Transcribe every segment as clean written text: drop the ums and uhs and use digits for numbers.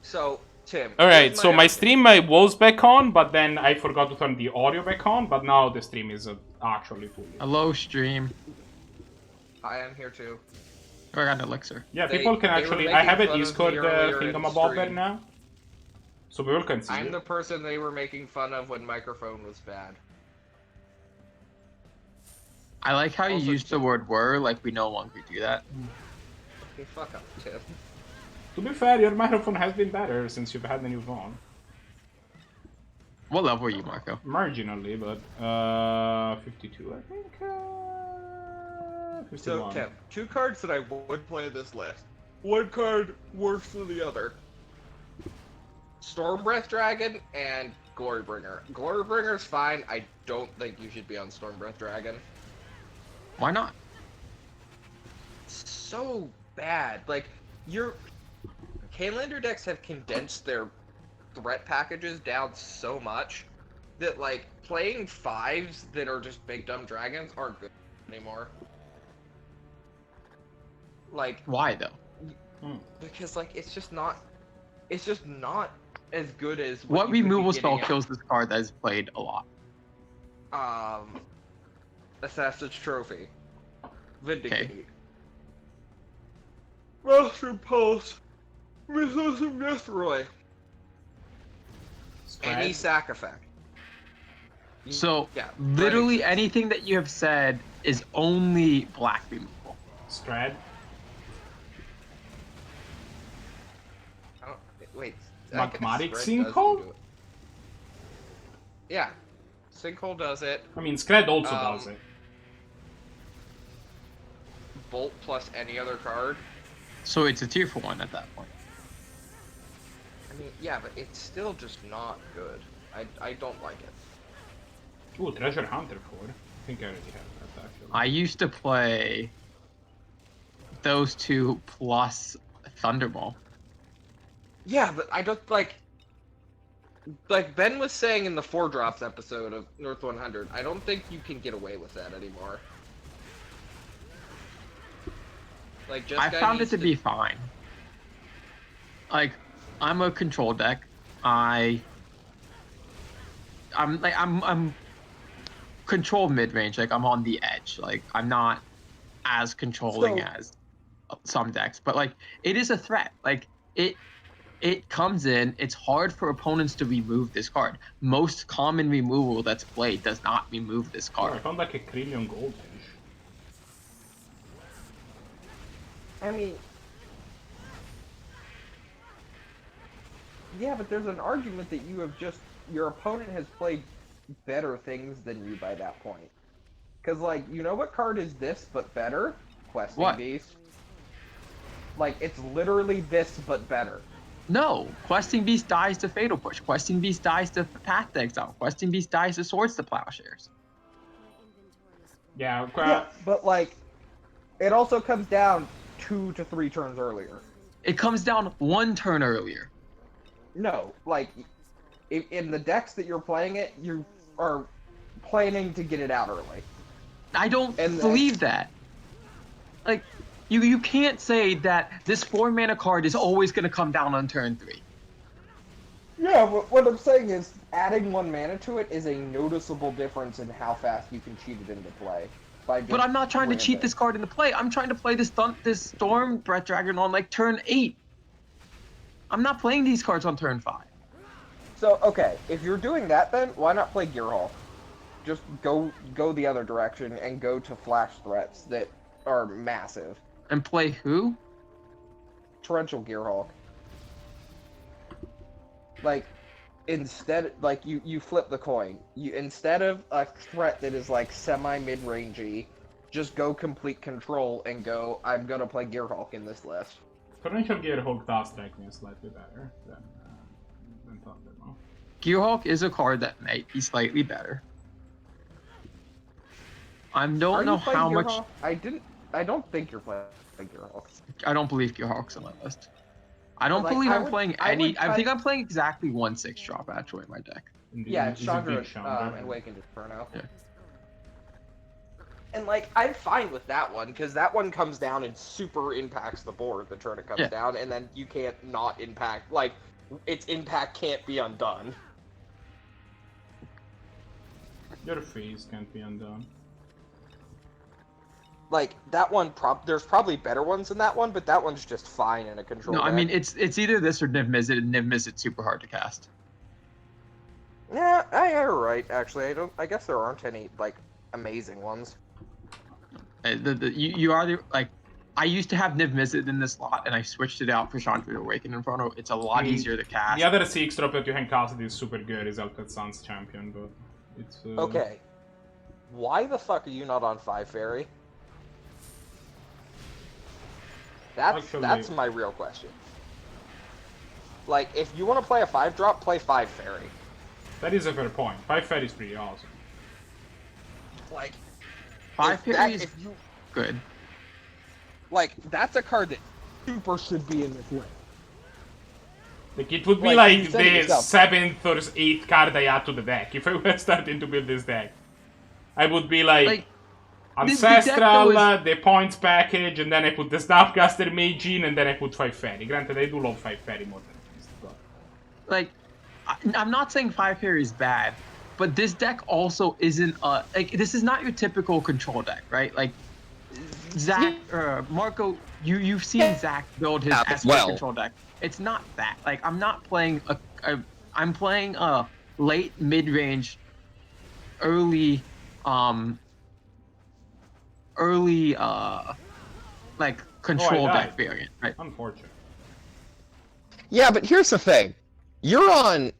So, Tim. Alright, here's so my argument. stream was back on, but then I forgot to turn the audio back on, but now the stream is actually fully. Hello, stream. I am here too. I got an elixir. Yeah, They- people can they were actually. I making have a fun of me Discord earlier in thingamabob there stream. now. So people can see I'm it. the person they were making fun of when microphone was bad. I like how you Also, used the word "were" like we no longer do that. Okay, fuck up, Tim. To be fair, your microphone has been better since you've had the new phone. What level are you, Marco? Marginally, but 52, I think. So, 51. Tim, two cards that I would play this list. One card worse than the other. Stormbreath Dragon and Glorybringer. Glorybringer's fine. I don't think you should be on Stormbreath Dragon. Why not? So bad. Like, your Kaylander decks have condensed their threat packages down so much that, like, playing fives that are just big dumb dragons aren't good anymore. Like, Why though? because, like, it's just not as good as What you could be removal getting spell at, kills this card that is played a lot? Assassin's Trophy, Vindicate, Okay. Master Pulse, Missiles of Destroy, any sack effect. So, Yeah, literally right. anything that you have said is only black removal. Strad. I don't, wait. Magmatic Spread does Sinkhole? do it. Yeah, Sinkhole does it. I mean, Scred also does it. Bolt plus any other card. So it's a tier 4 at that point. I mean, yeah, but it's still just not good. I don't like it. Ooh, Treasure Hunter 4. I think I already have that, actually. I used to play those two plus Thunderball. Yeah, but I don't like Ben was saying in the 4-drops episode of North 100, I don't think you can get away with that anymore. Like, just I found it to be fine. Like, I'm a control deck. I'm control mid range. Like, I'm on the edge. Like, I'm not as controlling as some decks, but like, it is a threat. Like, it comes in. It's hard for opponents to remove this card. Most common removal that's played does not remove this Oh, I card. found like a Krillion Goldfish. I mean, yeah, but there's an argument that your opponent has played better things than you by that point. Because, like, you know what card is this but better? Questing What? Beast. Like, it's literally this but better. No, Questing Beast dies to Fatal Push. Questing Beast dies to Path to Exile. Questing Beast dies to Swords to Plowshares. Yeah, Yeah, but, like, it also comes down 2 to 3 turns earlier. It comes down 1 turn earlier. No, like, in the decks that you're playing it, you are planning to get it out early. I don't And believe that. Like, you can't say that this 4-mana card is always going to come down on turn 3. Yeah, but what I'm saying is, adding 1 mana to it is a noticeable difference in how fast you can cheat it into play. But I'm not trying to cheat this card into play. I'm trying to play this Storm Breath Dragon on, like, turn 8. I'm not playing these cards on turn 5. So, okay, if you're doing that then, why not play Gearhulk? Just go the other direction and go to flash threats that are massive. And play who? Torrential Gearhulk. Like, instead, like, you flip the coin. Instead of a threat that is, like, semi-mid-rangey, just go complete control and go, I'm gonna play Gearhulk in this list. Torrential Gearhulk does strike me slightly better than Thunderball. Gearhulk is a card that might be slightly better. I don't know how much. I don't think you're playing Gearhulk. I don't believe Gearhulk's on my list. I don't Like, believe I I'm would- playing I any. would I try- think I'm playing exactly 1 6-drop actually in my deck. Yeah, it's Is it Chandra big Chandra? and Awakened Inferno. Yeah. And, like, I'm fine with that one, because that one comes down and super impacts the board the turn it comes Yeah. down, and then you can't not impact. Like, its impact can't be undone. Your face can't be undone. Like, that one, there's probably better ones than that one, but that one's just fine in a control No, deck. I mean it's either this or Niv Mizzet, and Niv Mizzet's super hard to cast. Yeah, you're right, actually. I guess there aren't any, like, amazing ones. You are the, like, I used to have Niv Mizzet in this slot, and I switched it out for Chandra to Awaken Inferno. It's a lot easier to cast. The other 6-drop that you can cast is super good, is Alpha Sun's champion, but it's... Okay. Why the fuck are you not on 5 Fairy? That's my real question. Like, if you want to play a 5-drop, play 5 Fairy. That is a fair point. 5 Fairy is pretty awesome. Like, 5 Fairy is good. Like, that's a card that super should be in this list. Like, it would be Like, like you said it the yourself. 7th or 8th card I add to the deck. If I were starting to build this deck, I would be like Ancestral, the points package, and then I put the Snapcaster Mage in, and then I put 5 Fairy. Granted, I do love 5 Fairy more than this, but... Like, I'm not saying 5 Fairy is bad, but this deck also isn't like, this is not your typical control deck, right? Like, Zach, Marco, you've seen Zach build his SP control deck. It's not that. Like, I'm not playing I'm playing a late mid-range, early like control deck variant, right? Unfortunate. Yeah, but here's the thing. You're on,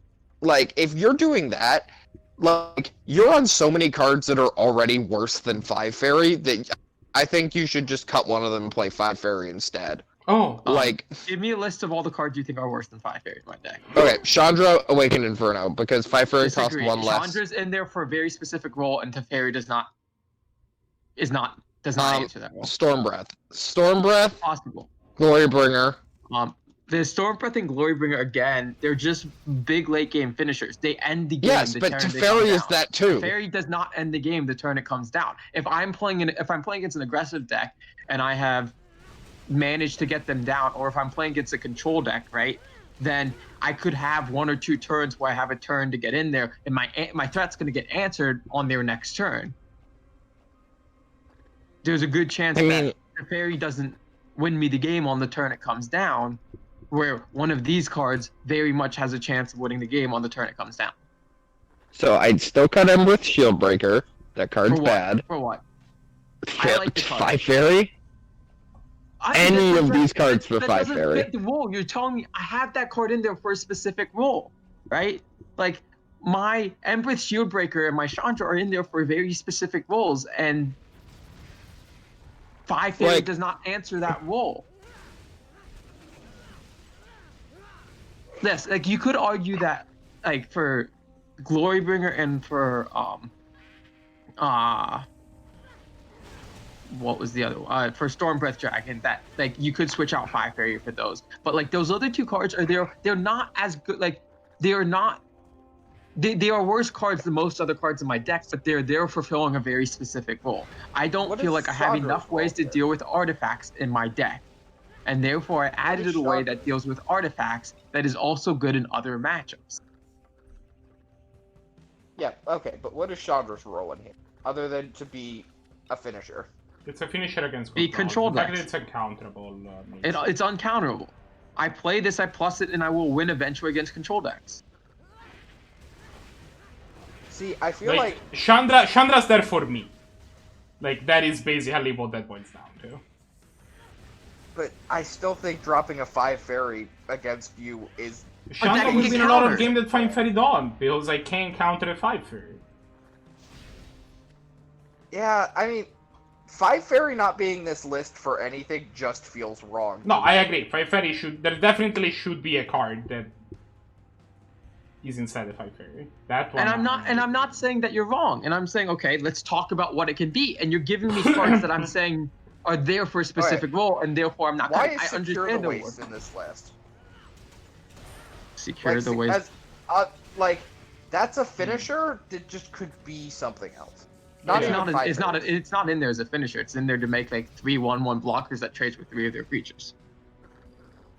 like, if you're doing that, like, you're on so many cards that are already worse than 5 Fairy that I think you should just cut one of them and play 5 Fairy instead. Oh, like, give me a list of all the cards you think are worse than 5 Fairy in my deck. Okay, Chandra, Awakened Inferno, because 5 Fairy costs one less. Chandra's in there for a very specific role, and Teferi does not answer that role. Stormbreath, Possible. Glorybringer. The Stormbreath and Glorybringer, again, they're just big late game finishers. They end the game. Yes, but Teferi is that too. Teferi does not end the game the turn it comes down. If I'm playing against an aggressive deck and I have managed to get them down, or if I'm playing against a control deck, right, then I could have 1 or 2 turns where I have a turn to get in there, and my threat's going to get answered on their next turn. There's a good chance that Teferi doesn't win me the game on the turn it comes down, where one of these cards very much has a chance of winning the game on the turn it comes down. So I'd still cut him with Shieldbreaker. That card's bad. For what? I like the card. 5 Fairy? Any of these cards for 5 Fairy. That doesn't fit the rule. You're telling me I have that card in there for a specific role, right? Like, my Empress Shieldbreaker and my Chandra are in there for very specific roles, and 5 Fairy does not answer that role. Yes, like, you could argue that, like, for Glorybringer and for what was the other one? For Stormbreath Dragon, that, like, you could switch out 5 Fairy for those. But, like, those other 2 cards are there. They're not as good. Like, they are not. They are worse cards than most other cards in my deck, but they're there fulfilling a very specific role. I don't feel like I have enough ways to deal with artifacts in my deck, and therefore I added a way that deals with artifacts that is also good in other matchups. Yeah, okay, but what is Chandra's role in here, other than to be a finisher? It's a finisher against control decks. decks. It's uncounterable. It's uncounterable. I play this, I plus it, and I will win eventually against control decks. See, I feel like Chandra's there for me. Like, that is basically what that boils down to. But I still think dropping a 5 Fairy against you is... Chandra will win a lot of games that 5 Fairy don't, because I can't counter a 5 Fairy. Yeah, I mean, 5 Fairy not being this list for anything just feels wrong. No, I agree. 5 Fairy should... There definitely should be a card that is inside the 5 Fairy. That one. And I'm not saying that you're wrong. And I'm saying, okay, let's talk about what it can be. And you're giving me cards that I'm saying are there for a specific role, and therefore I'm not. Why is Secure the Waste in this list? Secure the Waste. Like, that's a finisher that just could be something else. It's not in there as a finisher. It's in there to make like 3/1/1 blockers that trades with 3 of their creatures.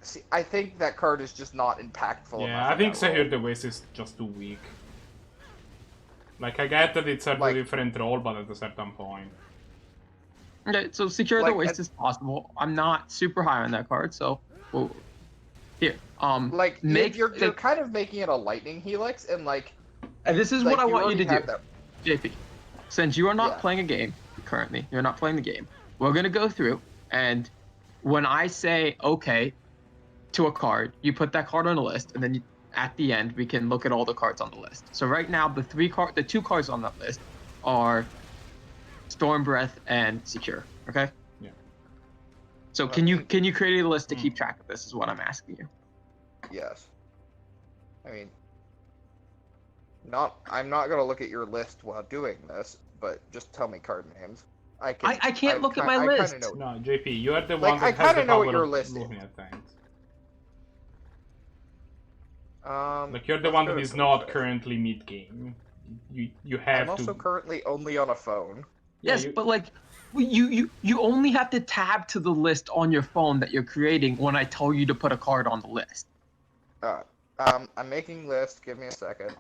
See, I think that card is just not impactful enough. Yeah, I think Zahir the Waste is just too weak. Like, I get that it's a different role, but at a certain point. Okay, so Secure the Waste is possible. I'm not super high on that card, so here. Like, you're kind of making it a lightning helix, and like. And this is what I want you to do, that. JP. Since you are not playing a game currently, you're not playing the game. We're gonna go through, and when I say okay to a card, you put that card on the list, and then at the end we can look at all the cards on the list. So right now, the two cards on that list are Storm Breath and Secure. Okay. Yeah. So can you create a list to keep track of this? Is what I'm asking you. Yes. I mean, I'm not gonna look at your list while doing this, but just tell me card names. I can't look at my list. No, JP, you are the one that I has the know power what your of list looking is. at things. Like you're the one that is not currently mid-game. You have I'm also currently only on a phone. Yes, but like, you only have to tab to the list on your phone that you're creating when I tell you to put a card on the list. I'm making list. Give me a second.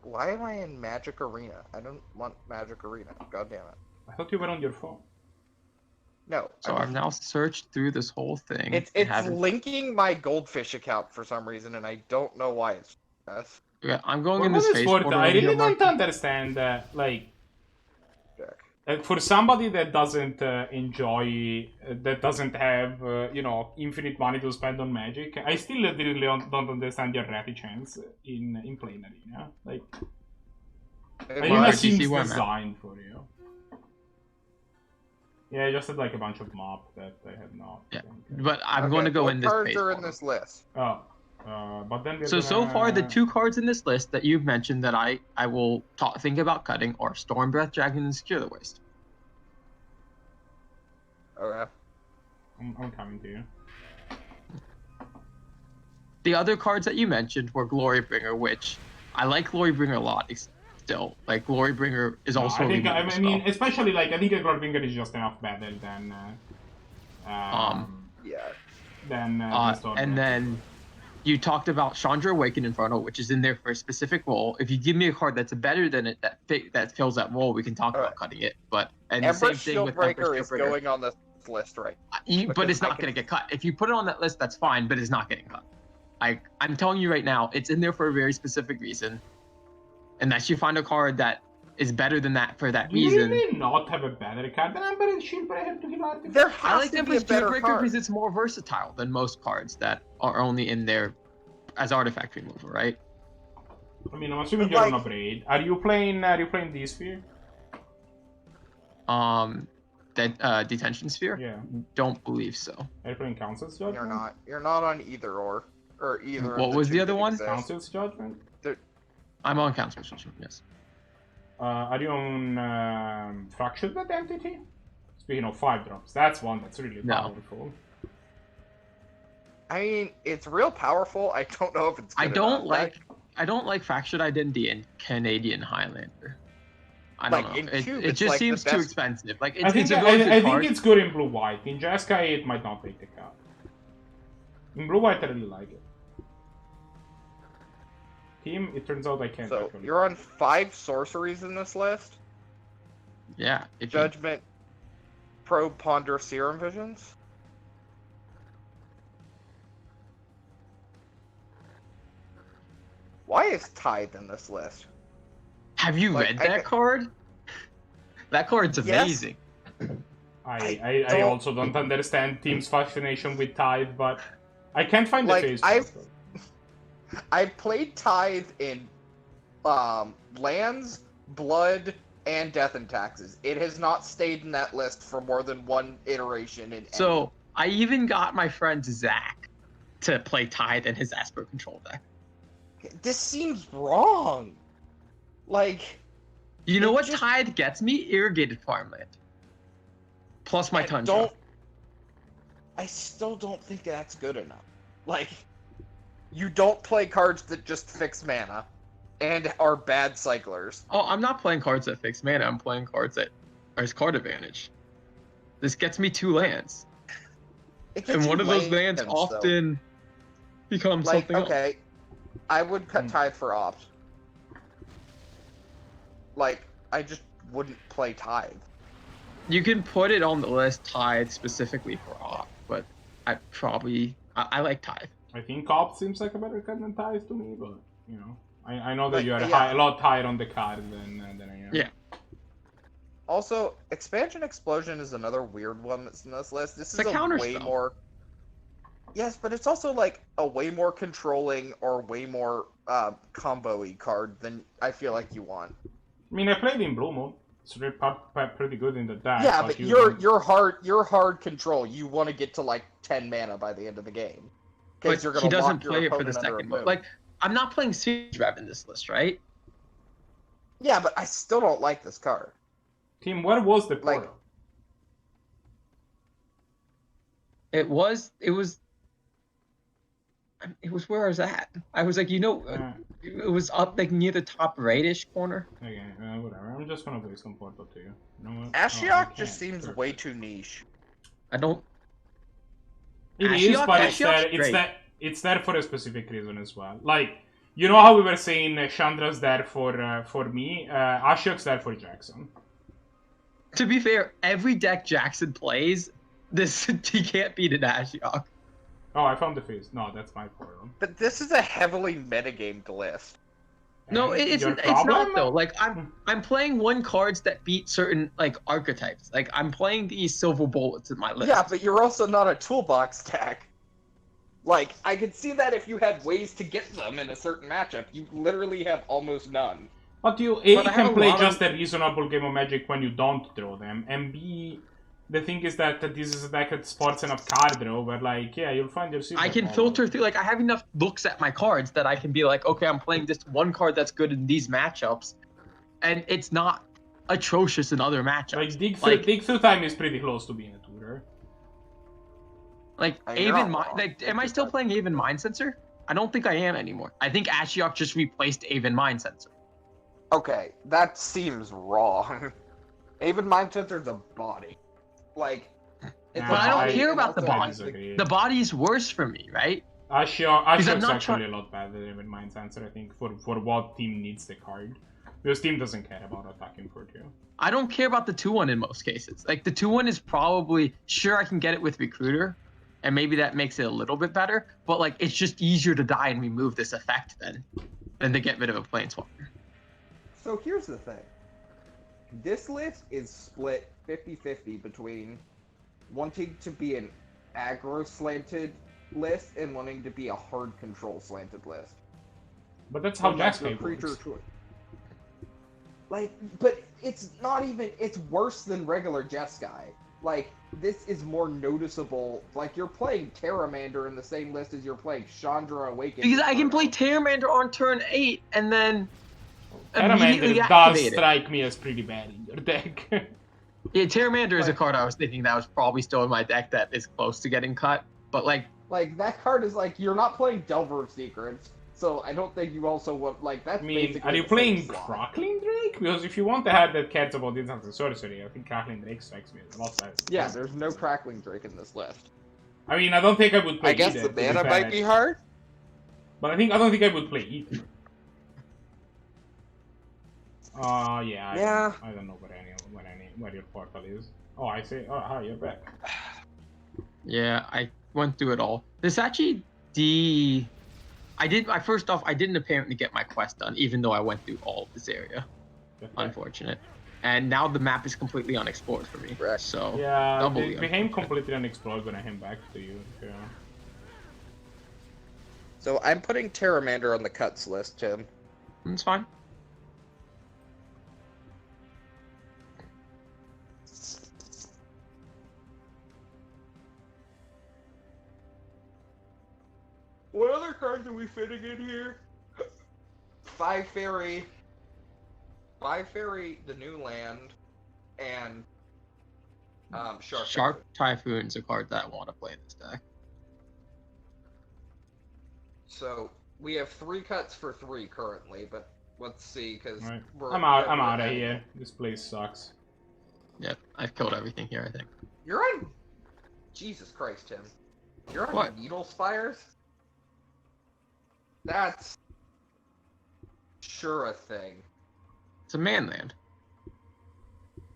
Why am I in Magic Arena? I don't want Magic Arena. God damn it. I thought you were on your phone. No. So I've now searched through this whole thing. It's linking my Goldfish account for some reason, and I don't know why it's. Yeah, I'm going in this phase. I really don't understand that. Like, for somebody that doesn't enjoy, that doesn't have, infinite money to spend on Magic, I still really don't understand your reticence in playing Arena. Like, Arena seems designed for you. Yeah, I just had like a bunch of mobs that I had not. Yeah, but I'm going to go in this phase. What cards are in this list? Oh. But then so far the two cards in this list that you've mentioned that I will think about cutting are Storm Breath Dragon and Secure the Waste. Okay. I'm coming to you. The other cards that you mentioned were Glorybringer, which I like Glorybringer a lot. Still, like Glorybringer is also. I think especially like I think Glorybringer is just enough better than. And then you talked about Chandra Awakened Inferno, which is in there for a specific role. If you give me a card that's better than it that fills that role, we can talk about cutting it. But the same thing with Shieldbreaker is going on this list, right? But it's not going to get cut. If you put it on that list, that's fine, but it's not getting cut. I'm telling you right now, it's in there for a very specific reason. Unless you find a card that is better than that for that reason. You really not have a better card than Ember and Shieldbreaker to give artifacts? There has to be a better card. Because it's more versatile than most cards that are only in there as artifact removal, right? I mean, I'm assuming you're on a braid. Are you playing D-Sphere? Detention Sphere? Yeah. Don't believe so. Are you playing Council's Judgment? You're not on either or either. What was the other one? Council's Judgment? I'm on Council's Judgment, yes. Are you on Fractured Identity? Speaking of 5-drops, that's one that's really powerful. I mean, it's real powerful. I don't know if it's good I don't like Fractured Identity and Canadian Highlander. I don't know. It just seems too expensive. Like I think it's good in blue-white. In Jeskai, it might not take the cut. In blue-white, I really like it. Team, it turns out I can't. So you're on 5 sorceries in this list. Yeah. Judgment, Probe, Ponder, Serum Visions. Why is Tithe in this list? Have you read that card? That card's amazing. I also don't understand Team's fascination with Tithe, but I can't find the phase. I've played Tithe in Lands, Blood, and Death and Taxes. It has not stayed in that list for more than one iteration. So I even got my friend Zach to play Tithe in his Asper control deck. This seems wrong. Like, you know what Tithe gets me? Irrigated Farmland. Plus my Tundra. I still don't think that's good enough. Like, you don't play cards that just fix mana and are bad cyclers. Oh, I'm not playing cards that fix mana. I'm playing cards that are card advantage. This gets me 2 lands. It gets And you one of those lands, lands though. often becomes Like, something else. okay, I would cut Tithe for Opt. Like, I just wouldn't play Tithe. You can put it on the list Tithe specifically for Opt, but I like Tithe. I think Opt seems like a better card than Tithe to me, but you know, I know that But, you are yeah. a lot higher on the card than I am. Yeah. Also, Expansion Explosion is another weird one that's in this list. This It's is a counter way spell. more. Yes, but it's also like a way more controlling or way more combo-y card than I feel like you want. I mean, I played in Blue Moon. It's pretty good in the deck. Yeah, but you're hard control. You want to get to like 10 mana by the end of the game. But You're gonna he doesn't lock your play it for the opponent under a second mode. boom. Like, I'm not playing Siege Rev in this list, right? Yeah, but I still don't like this card. Team, what was the Like- portal? It was where I was at. I was like, it was up like near the top right-ish corner. Okay, whatever. I'm just gonna play some portal to you. You know what? Ashiok I just can't. seems Perfect. way too niche. I don't. It is, Ashiok- but Ashiok's great. it's there for a specific reason as well. Like, you know how we were saying Chandra's there for me? Ashiok's there for Jackson. To be fair, every deck Jackson plays, he can't beat an Ashiok. Oh, I found the face. No, that's my portal. But this is a heavily metagamed list. No, And it's your not problem? though. Like I'm playing one cards that beat certain like archetypes. Like I'm playing these silver bullets in my list. Yeah, but you're also not a toolbox deck. Like, I could see that if you had ways to get them in a certain matchup. You literally have almost none. But you But I have can a play lot just a reasonable game of Magic when you don't draw them, and B, the thing is that this is a deck that sports enough card draw, where like, yeah, you'll find your super I can combo. filter through. Like I have enough looks at my cards that I can be like, okay, I'm playing this one card that's good in these matchups, and it's not atrocious in other matchups. Like, dig through time is pretty close to being a tutor. Like You're not Aven, wrong. like, am I still playing Aven Mind Sensor? I don't think I am anymore. I think Ashiok just replaced Aven Mind Sensor. Okay, that seems wrong. Even Mind Sensor's a body. Like, it's Nah, But I don't care and about the also body. has disagree. The body's worse for me, right? Ashiok's I'm not actually a lot better than Mind Sensor, I think, for what team needs the card. Because team doesn't care about attacking for 2. I don't care about the 2-1 in most cases. Like the 2-1 is probably sure I can get it with Recruiter, and maybe that makes it a little bit better. But like it's just easier to die and remove this effect than to get rid of a Planeswalker. So here's the thing. This list is split 50-50 between wanting to be an aggro slanted list and wanting to be a hard control slanted list. But that's how Like, Jack's your game creature works. choice. Like, but it's not even, it's worse than regular Jeskai. Like, this is more noticeable. Like, you're playing Terramander in the same list as you're playing Chandra Awakened. Because I can play Terramander on turn 8 and then Terramander immediately does activate it. strike me as pretty bad in your deck. Yeah, Terramander is a Like- card I was thinking that was probably still in my deck that is close to getting cut. But like, Like, that card is like, you're not playing Delver of Secrets, so I don't think you also want, like, that's I mean, basically are you the same playing slot. Crackling Drake? Because if you want to have that cares about instant and sorcery, I think Crackling Drake strikes me as a lot better. Yeah, there's no Crackling Drake in this list. I mean, I don't think I would play I guess either, the to be mana fair, might be hard. But I don't think I would play either. Yeah. I don't know where your portal is. Oh, I see. Oh, hi, you're back. yeah, I went through it all. This actually first off, I didn't apparently get my quest done, even though I went through all of this area. Okay. Unfortunate. And now the map is completely unexplored for me. Correct. So Yeah, doubly it became completely unexplored when I came back to you. Yeah. So I'm putting Terramander on the cuts list, Tim. it's fine. What other cards are we fitting in here? 5 Fairy, the new land, and Shark. Shark Typhoon's a card that I want to play in this deck. So we have 3 cuts for 3 currently, but let's see because Right. I'm out of here. This place sucks. Yep, I've killed everything here, I think. You're on. Jesus Christ, Tim. You're on What? Needle Spires? That's sure a thing. It's a manland.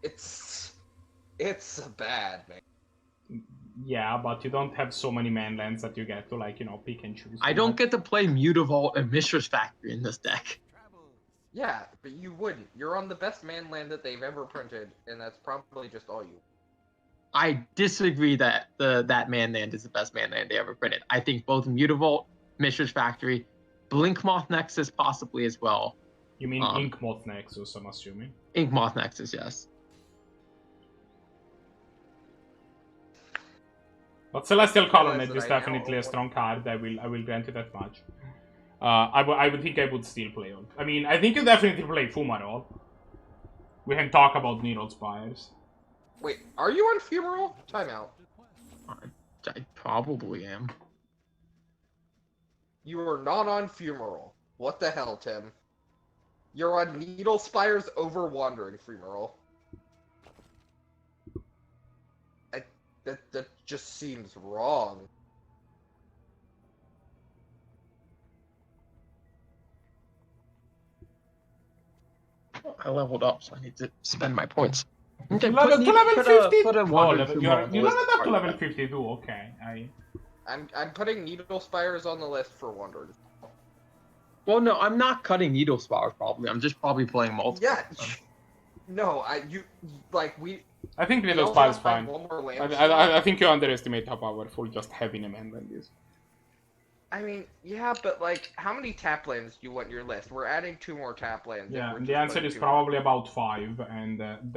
It's bad, man. Yeah, but you don't have so many manlands that you get to, like, you know, pick and choose. I don't get to play Mutavault and Mishra's Factory in this deck. Yeah, but you wouldn't. You're on the best manland that they've ever printed, and that's probably just all you. I disagree that that manland is the best manland they ever printed. I think both Mutavault, Mishra's Factory, Blinkmoth Nexus possibly as well. You mean Inkmoth Nexus, I'm assuming? Inkmoth Nexus, yes. But Celestial Colonnade that is I definitely know. a strong card. I will grant you that much. I would think I would still play on. I mean, I think you definitely play Fumarole. We can talk about Needle Spires. Wait, are you on Fumarole? Timeout. I probably am. You are not on Fumarole. What the hell, Tim? You're on Needle Spires over Wandering Fumarole. That just seems wrong. I leveled up, so I need to spend my points. Okay, To level 50? Put a Oh, Wandering you Fumarole leveled list up to part. level 52, okay. I'm putting Needle Spires on the list for Wandering. Well, no, I'm not cutting Needle Spires probably. I'm just probably playing multiple. Yeah. No, I think we Needle also Spires have fine. one more land I think you underestimate how powerful just having a manland is. I mean, yeah, but like, how many tap lands do you want in your list? We're adding 2 more tap lands. Yeah, we're and just the answer putting is 2 probably about 5, and that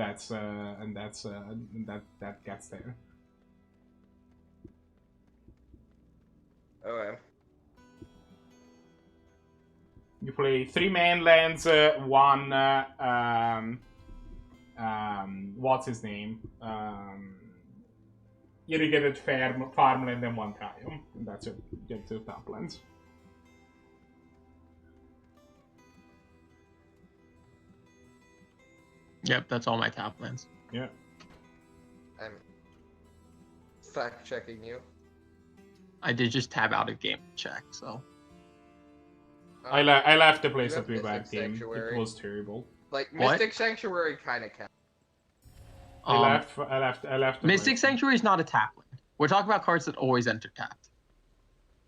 gets there. Okay. You play 3 manlands, 1 what's his name? Irrigated farmland and 1 Triumph. And that's your get 2 top lands. Yep, that's all my top lands. Yeah. I'm fact checking you. I did just tab out a game check, so. I left the place you that we have backed Mystic in. Sanctuary. It was terrible. Like, What? Mystic Sanctuary kind of counts. I left the Mystic place. Sanctuary is not a tap land. We're talking about cards that always enter tapped.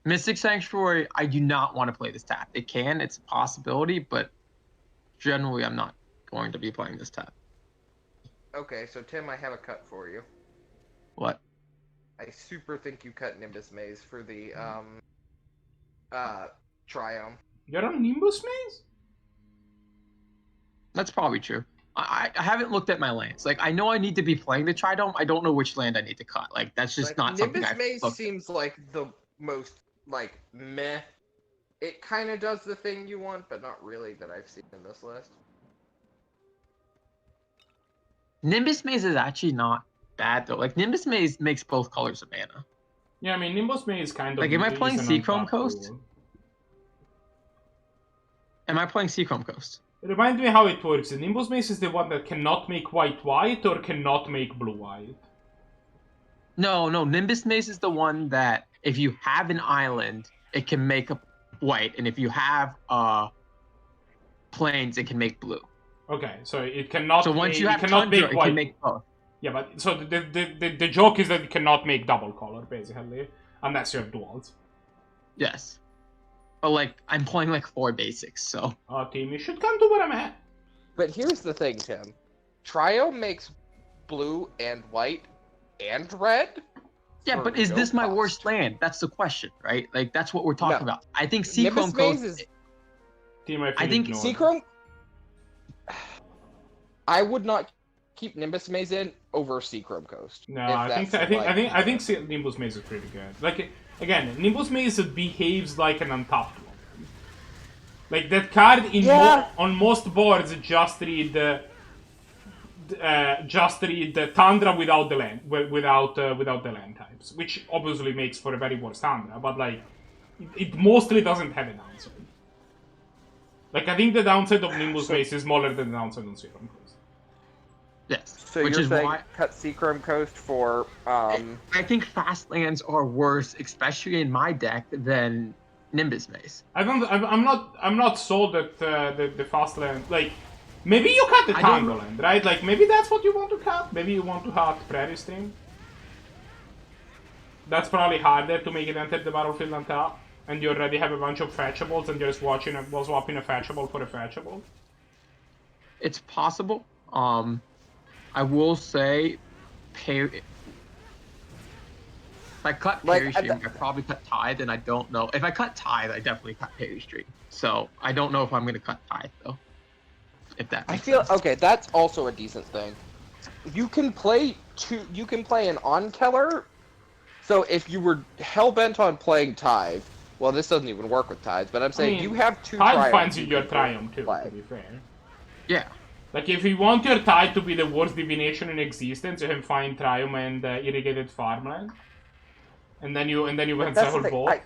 Mystic Sanctuary, I do not want to play this tap. It can, it's a possibility, but generally I'm not going to be playing this tap. Okay, so Tim, I have a cut for you. What? I super think you cut Nimbus Maze for the, Triumph. You're on Nimbus Maze? That's probably true. I haven't looked at my lands. Like, I know I need to be playing the Tridome. I don't know which land I need to cut. Like, that's just Like, not something Nimbus I've Maze looked at. seems like the most, like, meh. It kind of does the thing you want, but not really that I've seen in this list. Nimbus Maze is actually not bad, though. Like, Nimbus Maze makes both colors of mana. Yeah, I mean, Nimbus Maze kind of... Like, am I playing is an Seachrome untapped Coast? rule. Am I playing Seachrome Coast? Remind me how it works. The Nimbus Maze is the one that cannot make white-white or cannot make blue-white. No, Nimbus Maze is the one that if you have an island, it can make a white, and if you have plains, it can make blue. Okay, so it cannot. So once make, you have it cannot Tundra, make it white. can make both. Yeah, but so the joke is that it cannot make double color basically, unless you have duals. Yes. But like, I'm playing like 4 basics, so. Team, you should come to where I'm at. But here's the thing, Tim. Trio makes blue and white and red. Yeah, for but is no this my cost. worst land? That's the question, right? Like, that's what we're talking No. about. I think Nimbus Seachrome Maze Coast. is. Team, I think ignored. Seachrome. I would not keep Nimbus Maze in over Seachrome Coast. No, if I think that's I think Nimbus Maze is pretty good. Like again, Nimbus Maze behaves like an untapped one. Like that card in on most boards just read the Tundra without the land without the land types, which obviously makes for a very worse Tundra. But like, it mostly doesn't have a downside. Like I think the downside of Nimbus Maze is smaller than the downside on Seachrome Coast. Yes. So which you're is saying why cut Seachrome Coast for I think fast lands are worse, especially in my deck, than Nimbus Mace. I'm not sold that the fast land, like, maybe you cut the I don't Tangle Land, right? Like, maybe that's what you want to cut. Maybe you want to cut Prairie Stream. That's probably harder to make it enter the battlefield on top, and you already have a bunch of fetchables, and you're just swapping a fetchable for a fetchable. It's possible. I will say, if I cut Perry Stream, I probably cut Tithe, and I don't know. If I cut Tithe, I definitely cut Perry Stream. So I don't know if I'm gonna cut Tithe though. If that makes sense. okay, that's also a decent thing. You can play an on-keller. So if you were hell-bent on playing Tithe, well, this doesn't even work with Tithe, but I'm saying you have 2 Tithe finds you your Triumph too, to be fair. Yeah. Like, if you want your Tithe to be the worst divination in existence, you can find Triumph and Irrigated Farmland. And then you can shuffle both.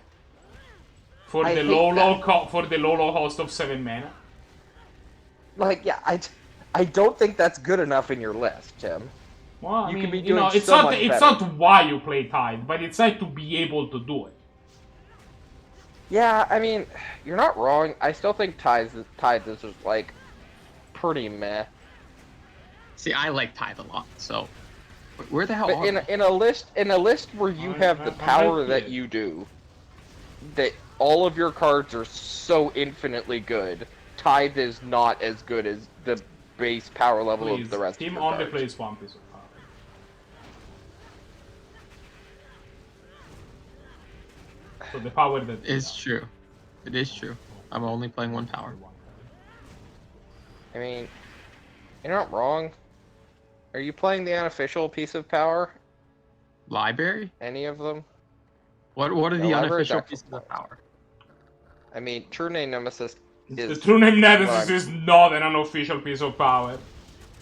For the low host of 7 mana. Like, yeah, I don't think that's good enough in your list, Tim. Well, I mean, could be you know, doing it's so not much it's better. not why you play Tithe, but it's like to be able to do it. Yeah, I mean, you're not wrong. I still think Tithe is just, like, pretty meh. See, I like Tithe a lot, so where the hell But are in a list where you have the power that you do, that all of your cards are so infinitely good, Tithe is not as good as the base power level of the rest of Team your only cards. plays one piece of power. So the power that It's true. It is true. I'm only playing 1 power. I mean, you're not wrong. Are you playing the unofficial piece of power? Library? Any of them? What are the library's unofficial actual pieces of power? I mean, True Name Nemesis The is... True Name Nemesis is not an unofficial piece of power.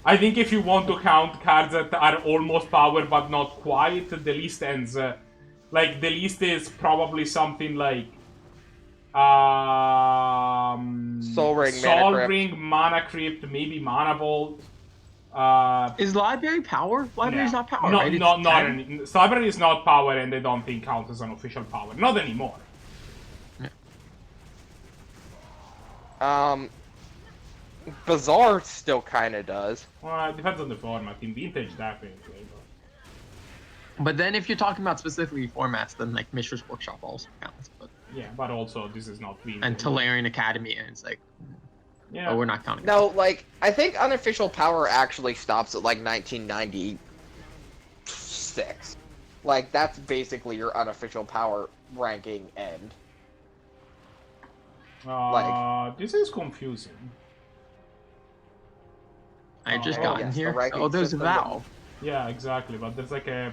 I think if you want to count cards that are almost power but not quite, the list ends... like, the list is probably something like... Soul Ring, Mana Crypt, maybe Mana Bolt. Is Library power? Library's not power, no, right? Not any. Library is not power, and they don't think count as an official power. Not anymore. Bazaar still kind of does. Well, it depends on the format. In Vintage, definitely. But then if you're talking about specifically formats, then like Mishra's Workshop also counts. But yeah, but also this is not Vintage. and Tolarian Academy, and it's like, yeah. Oh, we're not counting. No, like, I think unofficial power actually stops at like 1996. Like, that's basically your unofficial power ranking end. This is confusing. I just got in yes, here. the Oh, there's a system Valve. Yeah, exactly. But there's like a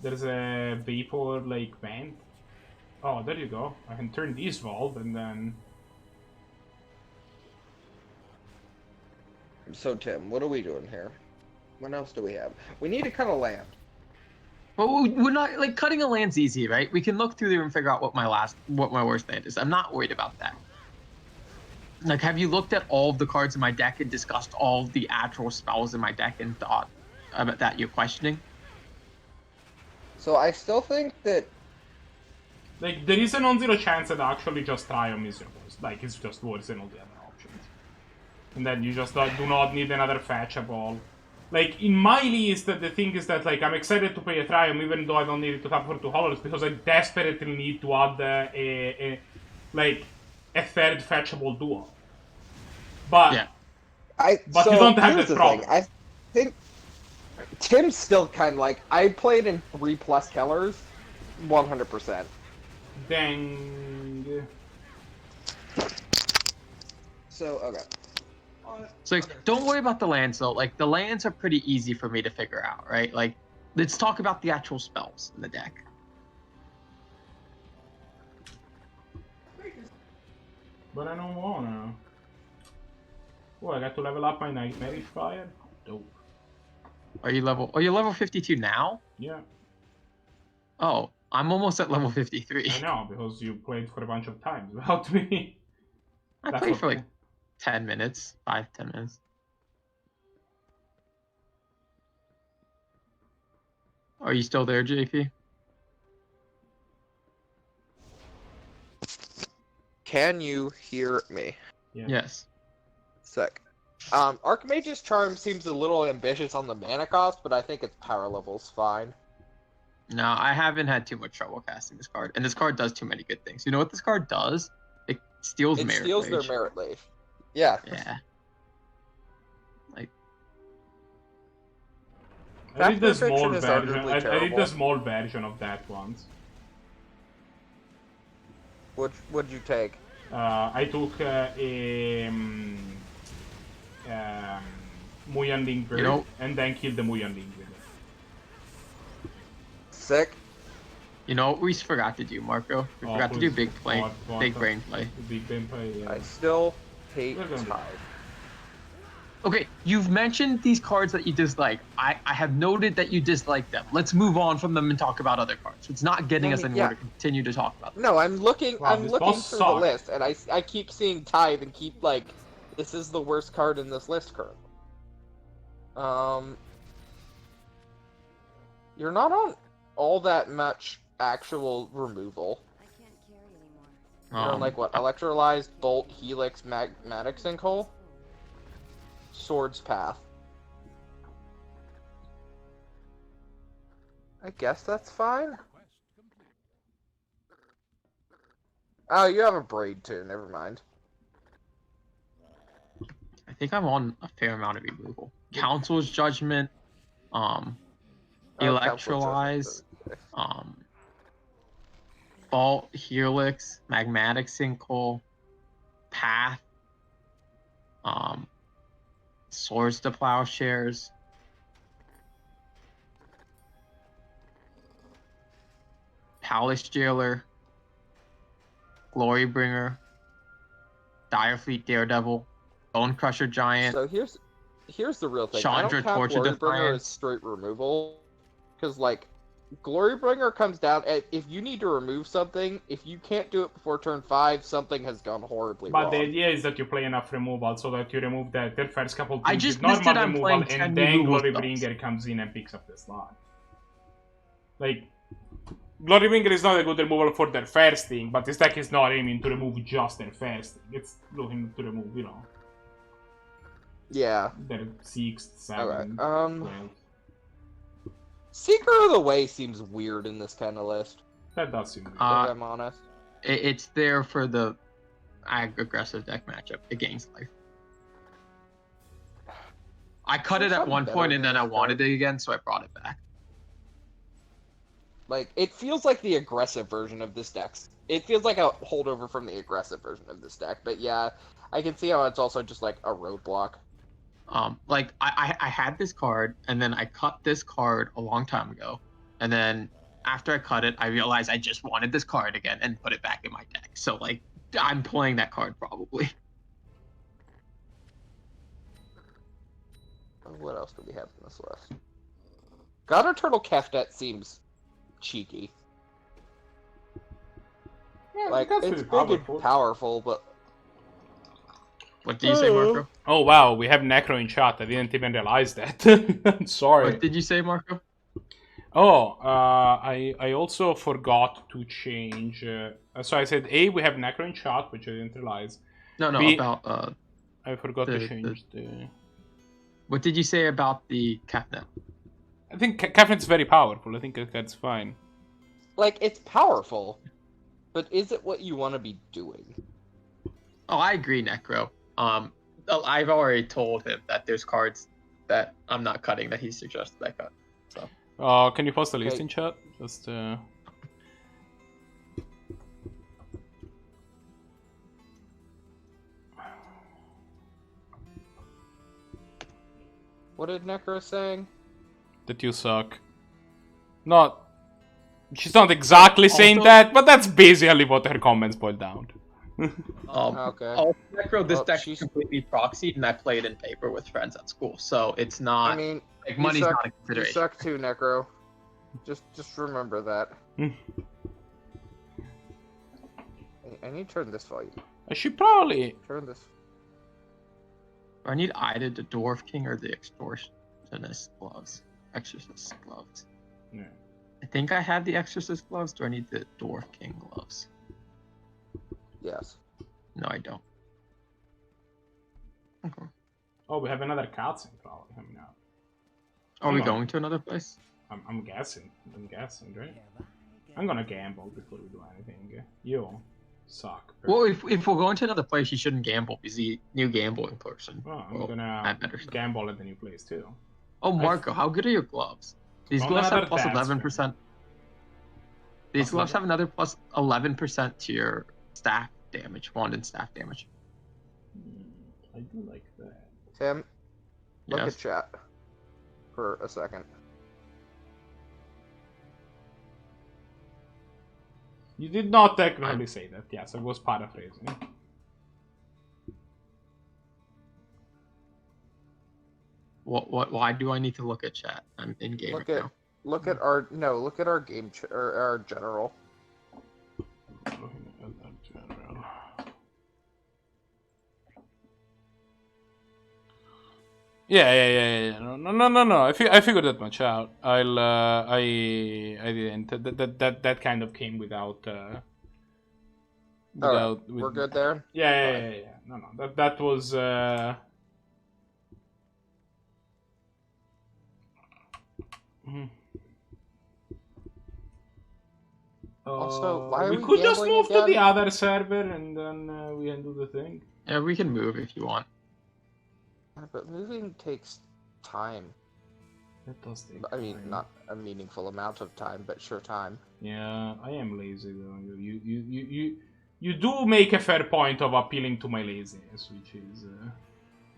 vapor like vent. Oh, there you go. I can turn these valve and then. So, Tim, what are we doing here? What else do we have? We need to cut a land. Well, we're not like cutting a land's easy, right? We can look through there and figure out what my worst land is. I'm not worried about that. Like, have you looked at all of the cards in my deck and discussed all of the actual spells in my deck and thought about that you're questioning? So I still think that... Like, there is a non-zero chance that actually just Triumph is your worst. Like, it's just worse than all the other options. And then you just do not need another fetchable. Like, in my list, the thing is that, like, I'm excited to play a Triumph even though I don't need it to tap for 2 hollows because I desperately need to add a third fetchable duo. But, yeah. you don't have that problem. I think Tim's still kind of like, I played in 3+ Kellers, 100%. Dang. So, okay. So like, don't worry about the lands though. Like the lands are pretty easy for me to figure out, right? Like, let's talk about the actual spells in the deck. But I don't wanna. Oh, I got to level up my Nightmarish Fire? Dope. Are you level 52 now? Yeah. Oh, I'm almost at level 53. I know, because you played for a bunch of times without me. I played for like 10 minutes, 5-10 minutes. Are you still there, JP? Can you hear me? Yeah. Yes. Sick. Archmage's Charm seems a little ambitious on the mana cost, but I think its power level's fine. No, I haven't had too much trouble casting this card, and this card does too many good things. You know what this card does? It steals It Merit steals Rage. their Merit Rage. Yeah. Yeah. Like, I did the Path small Perfection is version. arguably I did terrible. the small version of that once. What'd you take? I took Muyan Bird, You know- and then killed the Muyan with it. Sick. you know what we forgot to do, Marco? We forgot to do big play, big brain play. Big brain play, yeah. I still hate We're gonna do Tide. Okay, you've mentioned these cards that you dislike. I have noted that you dislike them. Let's move on from them and talk about other cards. It's not getting us anywhere to continue to talk about them. No, I'm looking. Wow, I'm this looking boss through the sucks. list, and I keep seeing Tithe and keep like, this is the worst card in this list currently. You're not on all that much actual removal. You're on like what? Electrolyzed, Bolt, Helix, Magmatic Sinkhole, Swords Path. I guess that's fine. Oh, you have a Braid too. Never mind. I think I'm on a fair amount of removal. Council's Judgment, Electrolyze, Bolt, Helix, Magmatic Sinkhole, Path, Swords to Plowshares, Palace Jailer, Glorybringer, Direfleet Daredevil, Bone Crusher Giant. So here's the real thing. I Chandra don't count Torture Glorybringer Defiance. as straight removal, because like Glorybringer comes down. If you need to remove something, if you can't do it before turn 5, something has gone horribly But wrong. the idea is that you play enough removal so that you remove their first couple I things just with listed normal I'm removal, playing 10 and then removal Glorybringer comes in and picks up the slot. Like, Glorybringer is not a good removal for their first thing, but this deck is not aiming to remove just their first thing. It's looking to remove, you know, Yeah. their 6th, 7th, Alright. 12th. Seeker of the Way seems weird in this kind of list. That does seem weird. If I'm honest. It's there for the aggressive deck matchup. It gains life. I cut it at Something one better point than and then I this wanted card. it again, so I brought it back. Like, it feels like the aggressive version of this deck. It feels like a holdover from the aggressive version of this deck. But yeah, I can see how it's also just like a roadblock. Like I had this card and then I cut this card a long time ago, and then after I cut it, I realized I just wanted this card again and put it back in my deck. So like I'm playing that card probably. What else do we have in this list? Goddard Turtle Keftet seems cheeky. Yeah, Like, that's it's pretty big and powerful, but What did you say, Marco? Oh wow, we have Necro in chat. I didn't even realize that. I'm sorry. What did you say, Marco? Oh, I also forgot to change. So I said A, we have Necro in chat, which I didn't realize. No, B, about I forgot to change the. What did you say about the Capnet? I think Kefnet's very powerful. I think that's fine. like, it's powerful. But is it what you want to be doing? Oh, I agree, Necro. I've already told him that there's cards that I'm not cutting that he suggested I cut. So. Can you post the list Okay. in chat? Just. What did Necro saying? That you suck. Not. She's not exactly saying Also- that, but that's basically what her comments boil down to. Okay. Also, Necro, this Well, deck she's- is completely proxied, and I played in paper with friends at school, so it's not I mean, like you money's suck- not a you consideration. suck too, Necro. Just remember that. I need to turn this volume. I should probably. Turn this. Do I need either the Dwarf King or the Extortionist gloves, Exorcist gloves. Yeah. I think I have the Exorcist gloves. Do I need the Dwarf King gloves? Yes. No, I don't. Okay. Oh, we have another cutscene probably coming out. Are we going to another place? I'm guessing. Right? I'm gonna gamble before we do anything. You suck. Well, if we're going to another place, you shouldn't gamble. He's the new gambling person. Well, I'm gonna gamble at the new place too. Oh, Marco, how good are your gloves? These gloves have plus 11%. These gloves have another plus 11% to your staff damage, wand and staff damage. I do like that. Tim, look at chat for a second. You did not technically say that. Yes, I was paraphrasing. What? Why do I need to look at chat? I'm in game right now. Look at our game or our general. Yeah. No. I figured that much out. I didn't. That kind of came without. Right. We're good there. Yeah. No. That was. Also, why are we could just move to the other server and then we can do the thing. Yeah, we can move if you want. But moving takes time. It does take I mean, not a meaningful amount of time, but sure time. Yeah, I am lazy though. You do make a fair point of appealing to my laziness, which is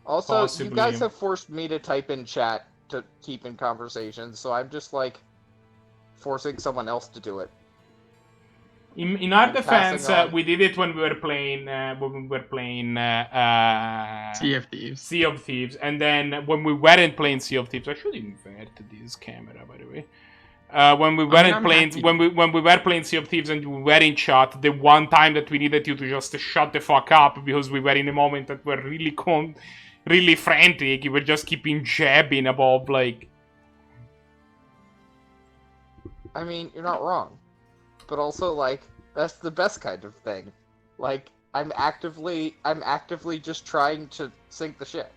also possibly... you guys have forced me to type in chat to keep in conversations, so I'm just like forcing someone else to do it. In our defense, we did it when we were playing. Sea of Thieves, and then when we weren't playing Sea of Thieves, I should invert this camera, by the way. When we weren't when we were playing Sea of Thieves and we were in chat, the one time that we needed you to just shut the fuck up because we were in a moment that were really frantic, you were just keeping jabbing above like. I mean, you're not wrong. But also, like, that's the best kind of thing. Like, I'm actively just trying to sink the ship.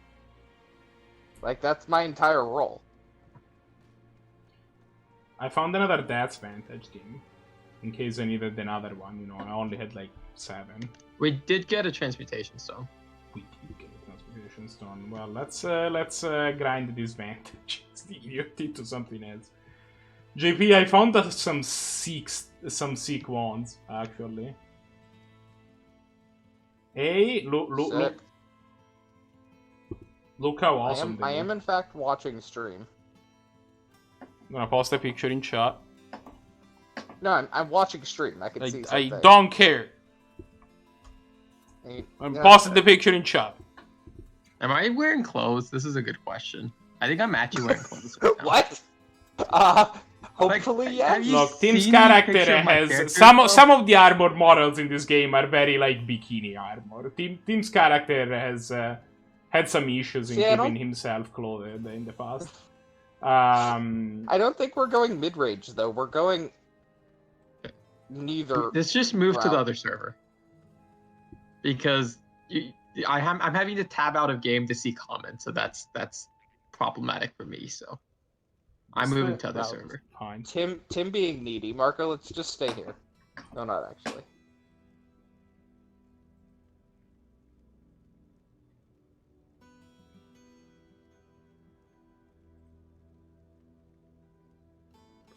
Like, that's my entire role. I found another Dad's Vantage game. In case I needed another one, you know, I only had like 7. We did get a Transmutation Stone. We did get a Transmutation Stone. Well, let's grind this Vantage. Idiot into something else. JP, I found some sick wands, actually. Hey, look how awesome I am in fact watching stream. I'm gonna post a picture in chat. No, I'm watching stream. I can see something. I don't care. I'm posting the picture in chat. Am I wearing clothes? This is a good question. I think I'm actually wearing clothes right now. What? Hopefully, yes. Look, Tim's character has some of the armor models in this game are very like bikini armor. Tim's character has had some issues in keeping himself clothed in the past. I don't think we're going mid-range though. We're going neither. Let's just move to the other server because I'm having to tab out of game to see comments, so that's problematic for me. So. I'm moving to other server. Fine. Tim being needy. Marco, let's just stay here. No, not actually.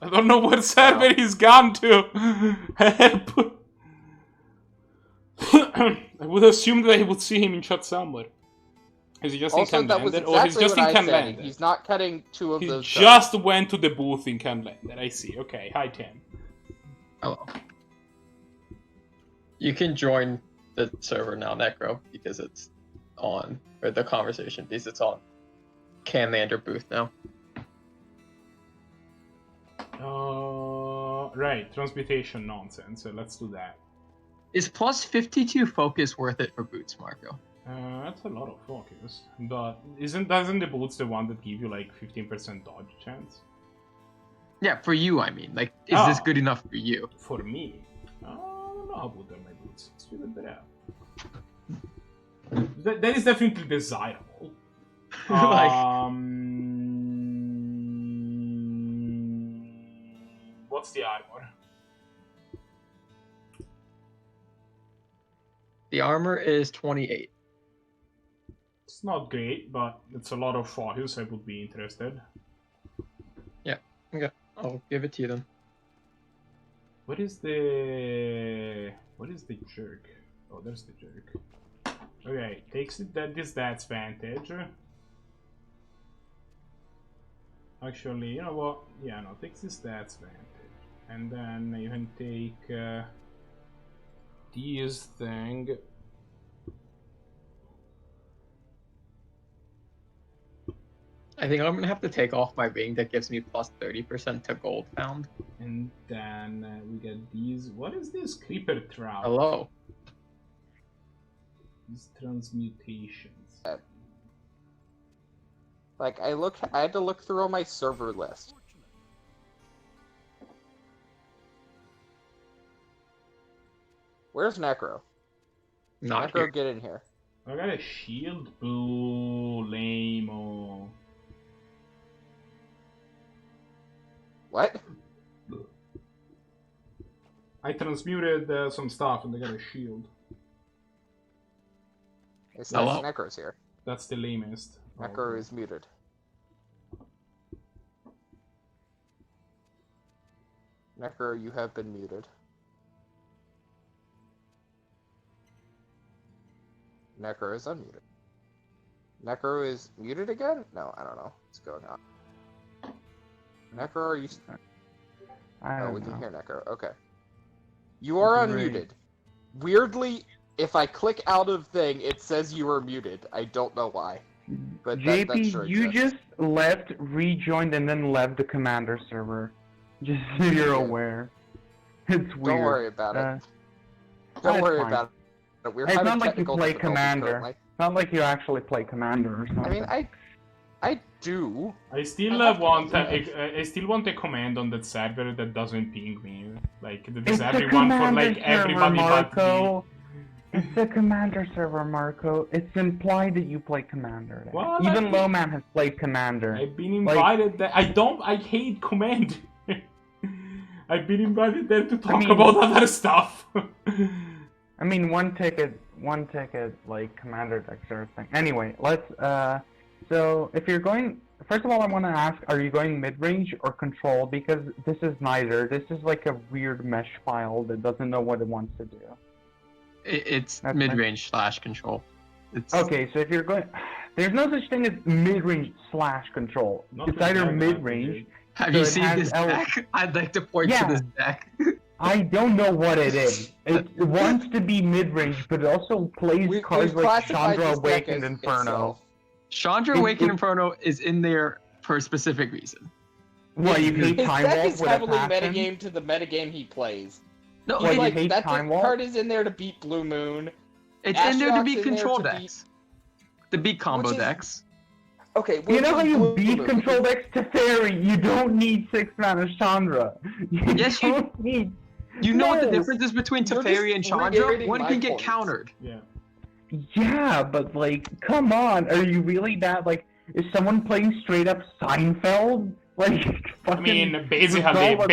I don't know what server he's gone to. Help. I would assume that I would see him in chat somewhere. Is he just also, in Canlander? Exactly or he's just in Canlander? He's not cutting 2 of those. He just went to the booth in Canlander. I see. Okay. Hi, Tim. Hello. You can join the server now, Necro, because it's on, or the conversation, because it's on Canlander booth now. Right. Transmutation nonsense. So let's do that. Is plus 52 focus worth it for boots, Marco? That's a lot of focus, but doesn't the boots the one that give you like 15% dodge chance? Yeah, for you, I mean. Like, is this good enough for you? For me? I don't know how to put on my boots. Let's figure that out. That is definitely desirable. What's the armor? The armor is 28. It's not great, but it's a lot of foils. I would be interested. Yeah, okay. I'll give it to you then. What is the jerk? Oh, there's the jerk. Okay, takes this advantage. Actually, you know what? Yeah, no, takes this advantage, and then you can take this thing. I think I'm gonna have to take off my ring that gives me plus 30% to gold found. And then we get these. What is this creeper trap? Hello. These transmutations. Like I had to look through all my server list. Where's Necro? Not Necro, here. get in here. I got a shield. Boo, lame-o. What? I transmuted some stuff and I got a shield. It's Hello? Necro's here. That's the lamest. Necro is muted. Necro, you have been muted. Necro is unmuted. Necro is muted again? No, I don't know what's going on. Necro, are you... I we don't can know. hear Necro. Okay. You are Great. unmuted. Weirdly, if I click out of thing, it says you are muted. I don't know why. But that JP, sure you exists. just left, rejoined, and then left the commander server. Just so you're Yeah. aware. It's weird. Don't worry about it. It's Don't worry fine. about it. We're It's having not like you technical play difficulties commander. currently. It's not like you actually play commander or something. I mean, I do. I still I have to want do I still want a command on that server that doesn't ping me. Like that It's is a everyone for commander like everybody server, but me. Marco. It's a commander server, Marco. It's implied that you play commander. There. Well, Even I've Lowman has played commander. I've been invited there. I hate command. I've been invited there to talk mean- about other stuff. I mean, one ticket, like commander deck sort of thing. Anyway, let's. So if you're going, first of all, I want to ask: are you going mid-range or control? Because this is neither. This is like a weird mesh file that doesn't know what it wants to do. It's That's mid-range / control. It's Okay, so if you're going, there's no such thing as mid-range / control. Not It's with either that mid-range. advantage. Have So you it seen has this deck? I'd like to point Yeah. to this deck. I don't know what it is. It wants to be mid-range, but it also plays cards We've like classified Chandra this deck Awakened as Inferno. itself. Chandra It- Awakened it- Inferno is in there for a specific reason. What, you hate His Time deck Wolf is with a heavily passion? metagame to the metagame he plays. No, What, He's you like, hate that Time Wolf? card is in there to beat Blue Moon. it's in there to Ashiok's beat in there control to decks. To beat combo Which is- decks. Okay, You know how you Blue beat Moon? control decks to fairy? You don't need 6-mana Chandra. You Yes, you- don't need... You know what the No. difference is between You're Teferi and just Chandra? reiterating One my can get points. countered. Yeah. Yeah, but like, come on, are you really that, like, is someone playing straight up Seinfeld? Like, I fucking... mean, basically, Resolve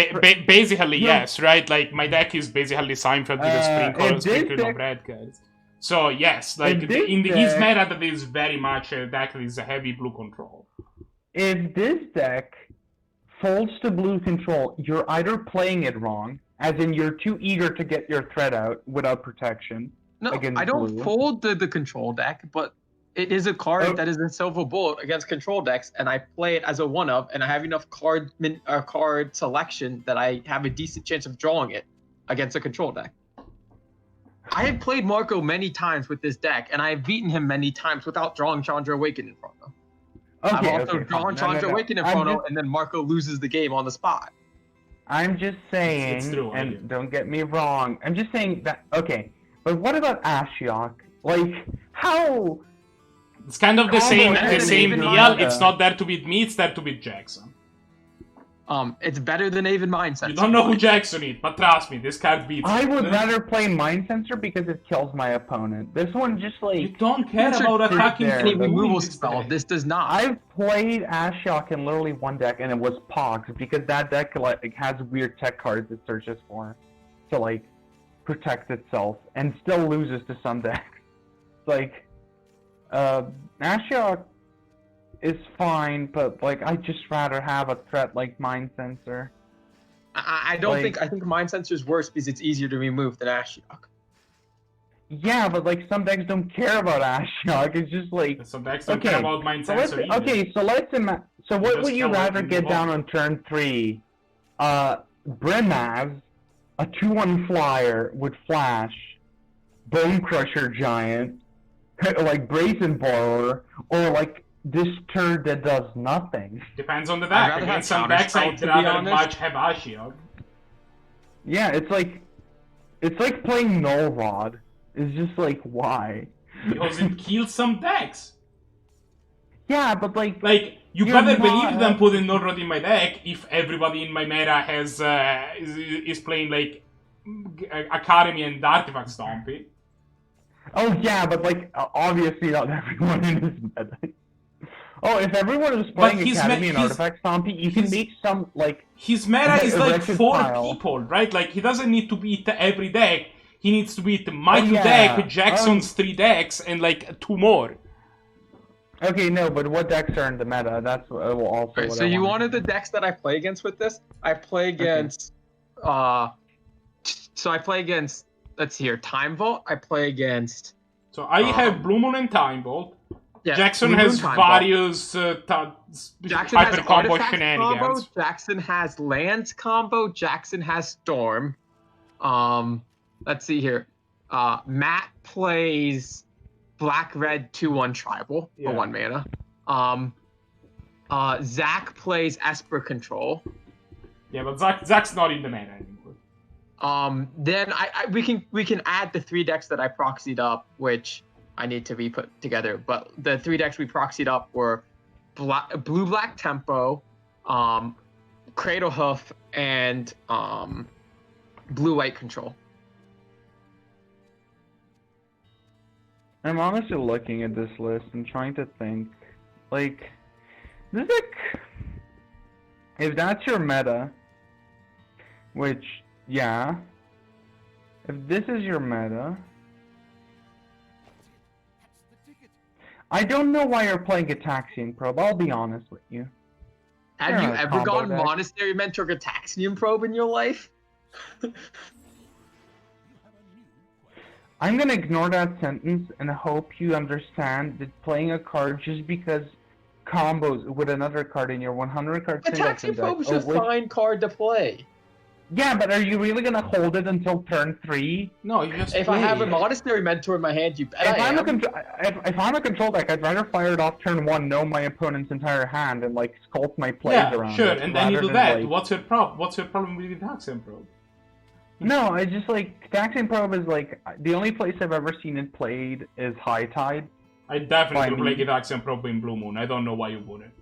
basically No. yes, right? Like my deck is basically Seinfeld with a and this sprinkle deck- of red cards. So yes, like And this his deck- meta that is very much a deck that is a heavy blue control. If this deck folds to blue control, you're either playing it wrong, as in you're too eager to get your threat out without protection. No, Against I don't blue. fold the control deck, but it is a card Oh. that is a silver bullet against control decks, and I play it as a one-of, and I have enough card selection that I have a decent chance of drawing it against a control deck. I have played Marco many times with this deck, and I have beaten him many times without drawing Chandra Awakened Inferno. I've Okay, also okay, drawn fine. Chandra Awakened I'm Inferno, just- and then Marco loses the game on the spot. I'm just saying, It's true, I and do. don't get me wrong, I'm just saying that, okay, but what about Ashiok? Like, how... It's kind of the Combo same and the same even deal. Manga. It's not there to beat me; it's there to beat Jackson. It's better than even Mind Sensor. You don't know who Jackson is, but trust me, this card beats I it. would rather play Mind Sensor because it kills my opponent. This one just like... You don't care These are about attacking there. any for removal this spell. deck. This does not. I've played Ashiok in literally one deck, and it was Pogs, because that deck like has weird tech cards it searches for to like protect itself, and still loses to some decks. Like, Ashiok is fine, but like I just rather have a threat like Mind Sensor. I don't like- think. I think Mind Sensor is worse because it's easier to remove than Ashiok. Yeah, but like some decks don't care about Ashiok. It's just like Some decks don't Okay, care about Mind so let's, Sensor either. okay. So let's imagine. So what Just would you kill it rather and get move down on. on turn 3? Brimaz, a 2/1 flyer with flash, Bone Crusher Giant, like Brazen Borrower, or like this turd that does nothing. Depends on the I'd deck. rather Against have some decks, Counterspell, I'd to be rather honest. much have Ashiok. Yeah, it's like playing Null Rod. It's just like why? Because it kills some decks. Yeah, but like Like, you You're better not- believe than putting Norrod in my deck if everybody in my meta has is playing like Academy and Artifact Stompy. oh yeah, but like obviously not everyone in his meta. Oh, if everyone was playing his Academy and his- Artifact Stompy, you can his- make some like His meta is like Erected 4 pile. people, right? Like, he doesn't need to beat every deck. He needs to beat my Oh, 2 yeah. deck, Jackson's 3 decks, and like 2 more. okay, no, but what decks are in the meta? That's also Right, what so I you wanted. wanted the decks that I play against with this? I play against. So I play against. Let's see here. Time Vault. I play against. So I have Blue Moon and Time Bolt. Yeah, Jackson Blue Moon, has Time Vault. various Jackson has hyper combo Artifact shenanigans. combo. Jackson has Lands combo. Jackson has Storm. Let's see here. Matt plays Black Red 2/1 Tribal Yeah. for 1 mana. Zach plays Esper Control. Yeah, but Zach's not in the meta anymore. Then we can add the 3 decks that I proxied up, which I need to be put together. But the 3 decks we proxied up were Blue Black Tempo, Cradle Hoof, and Blue White Control. I'm honestly looking at this list and trying to think, like, this deck, if that's your meta, which, yeah, if this is your meta, I don't know why you're playing Gataxian Probe, I'll be honest with you. Have you Yeah, ever combo gone deck. Monastery Mentor Gataxian Probe in your life? I'm gonna ignore that sentence and hope you understand that playing a card just because combos with another card in your 100 card singleton Gataxian Probe deck, is a of which- fine card to play. Yeah, but are you really gonna hold it until turn 3? No, you just If play. I have a Monastery Mentor in my hand, you bet If I I'm, a am. if I'm a control deck, I'd rather fire it off turn 1, know my opponent's entire hand, and like sculpt my plays Yeah, around sure, it. and then you rather do than, that. like- What's your problem? What's your problem with Gataxian Probe? No, I just like Gataxian Probe is like the only place I've ever seen it played is High Tide. I definitely Fine. play Gataxian Probe in Blue Moon. I don't know why you wouldn't.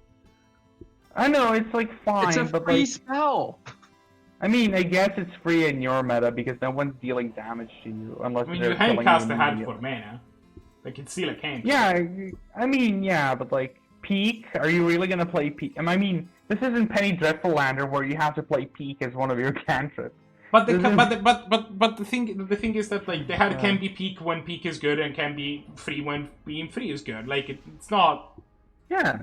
I know it's like fine, It's a but free like spell. I mean, I guess it's free in your meta because no one's dealing damage to you unless I mean, they're you hand killing cast you a hand immediately. for mana. Like, it's still a cantrip. Yeah, I mean, yeah, but like Peak, are you really gonna play Peak? I mean, this isn't Penny Dreadful Lander where you have to play Peak as one of your cantrips. But the This is- but the thing is that like the hand can be peak when peak is good and can be free when being free is good. Like it's not. Yeah,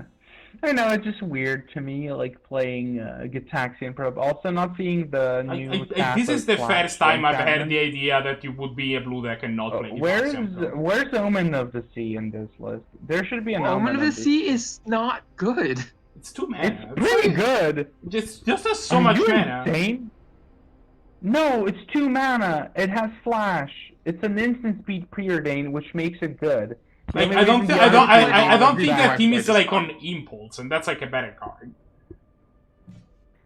I know it's just weird to me, like playing Gataxian Probe. Also, not seeing the new. This is the Flash first time I've enchantment. had the idea that you would be a blue deck and not play Gataxian Probe. Where's Omen of the Sea in this list? There should be an Omen of the Sea is not good. It's 2 mana. It's pretty good. Just has so Are much you mana. insane? No, it's 2 mana. It has flash. It's an instant speed preordain, which makes it good. The Like only I don't reason think you I don't haven't played I it don't is think that- that team is Flash like on impulse, and that's like a better card.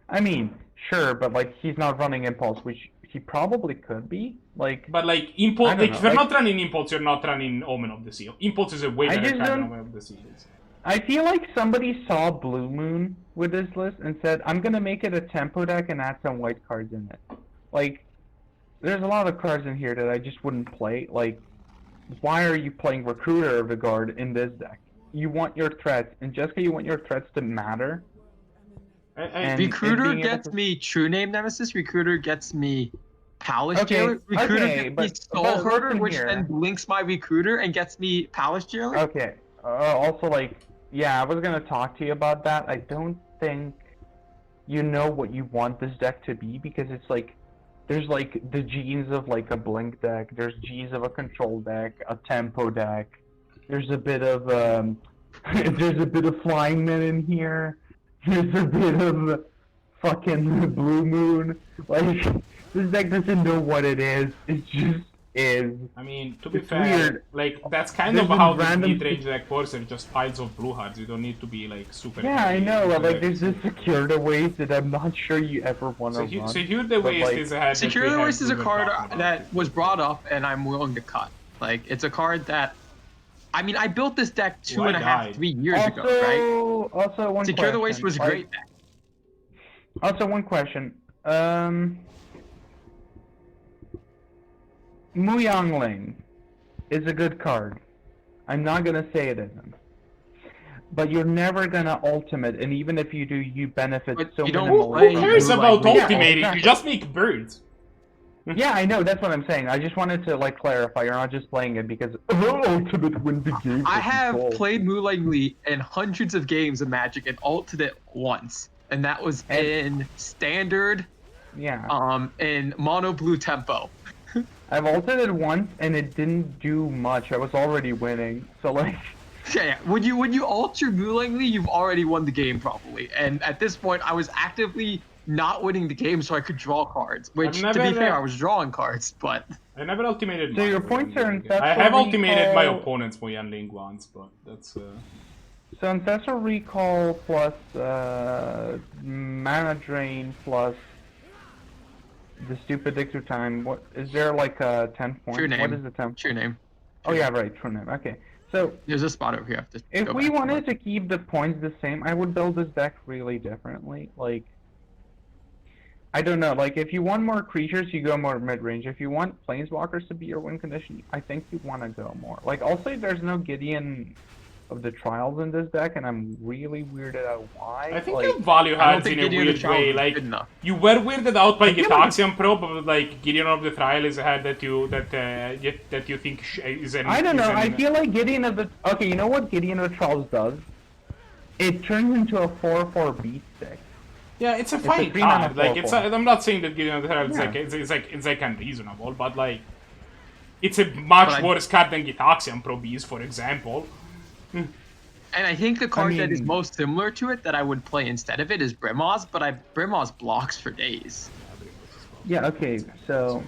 I mean, sure, but like he's not running impulse, which he probably could be. Like, But like impulse, I don't like know, if you're like- not running impulse, you're not running Omen of the Sea. Impulse is a way I better just card than don't- Omen of the Sea is. I feel like somebody saw Blue Moon with this list and said, I'm gonna make it a tempo deck and add some white cards in it. Like, there's a lot of cards in here that I just wouldn't play. Like, why are you playing Recruiter of the Guard in this deck? You want your threats, and just because you want your threats to matter. And Recruiter gets me True Name Nemesis. Recruiter gets me Palace Jailer. Recruiter gets me Soul Herder, which then links my Recruiter and gets me Palace Jailer. Okay. Also, like, yeah, I was gonna talk to you about that. I don't think you know what you want this deck to be, because it's like, there's like the genes of like a blink deck, there's genes of a control deck, a tempo deck, there's a bit of there's a bit of Flying Men in here, there's a bit of fucking Blue Moon. Like, this deck doesn't know what it is, it just is. I mean, to be It's fair, weird. like, that's kind There's of how been the random mid-range deck works, it's just piles of blue hearts, you don't need to be, like, super Yeah, I heavy know, into like, it. there's this Security Waste that I'm not sure you ever want to run. Secure the but, Waste like, is a head Secure the Waste is a card that was brought up and I'm willing to cut. Like, it's a card that, I mean, I built this deck 3 years ago, right? Also, one Secure the Waste question, was a like, great deck. Also, one question. Muyangling is a good card. I'm not gonna say it isn't. But you're never gonna ultimate, and even if you do, you benefit But so you don't minimally. play Who cares Blue about Light. ultimating? Yeah, You just make birds. Yeah, I know, that's what I'm saying. I just wanted to, like, clarify. You're not just playing it because, ultimate wins the game. I for have control. played Moonlight Lee in hundreds of games of Magic and ulted it once. And that was in Standard, Yeah. in Mono Blue Tempo. I've ulted it once, and it didn't do much. I was already winning. So, like... Yeah, when you ult your Moonlight Lee, you've already won the game probably. And at this point, I was actively not winning the game so I could draw cards. Which, to be fair, I was drawing cards, but... I never ultimated. So your points are Ancestral I have ultimated my Recall- opponent's Moyanling once, but that's. So Ancestral Recall plus Mana Drain plus the stupid Dictor Time. What is there, like a 10 point? True Name. What is the 10? True Name. Oh yeah, right, True Name. Okay. So There's a spot over here. I have to if go we back wanted to keep the points the same, I would build this deck really differently. Like, I don't know, like, if you want more creatures, you go more mid-range. If you want Planeswalkers to be your win condition, I think you want to go more. Like, also, there's no Gideon of the Trials in this deck, and I'm really weirded out why. I think like, you value I don't hearts think in a Gideon of the weird Trial way. is Like, good enough. you were weirded out by I feel like- Gitaxian Pro, but like Gideon of the Trial is a head that you think is an. I don't know, is I an- feel like Gideon of the... Okay, you know what Gideon of the Trials does? It turns into a 4/4 beat deck. Yeah, it's a a fine 3-mana card. Like, it's. 4/4. I'm not saying that Gideon of the Trial is Yeah. like it's like unreasonable, but like, it's a much But I- worse card than Gitaxian Pro Beast, for example. And I think the card that is mean- most similar to it that I would play instead of it is Brimaz, but Brimaz blocks for days. Yeah, okay, so...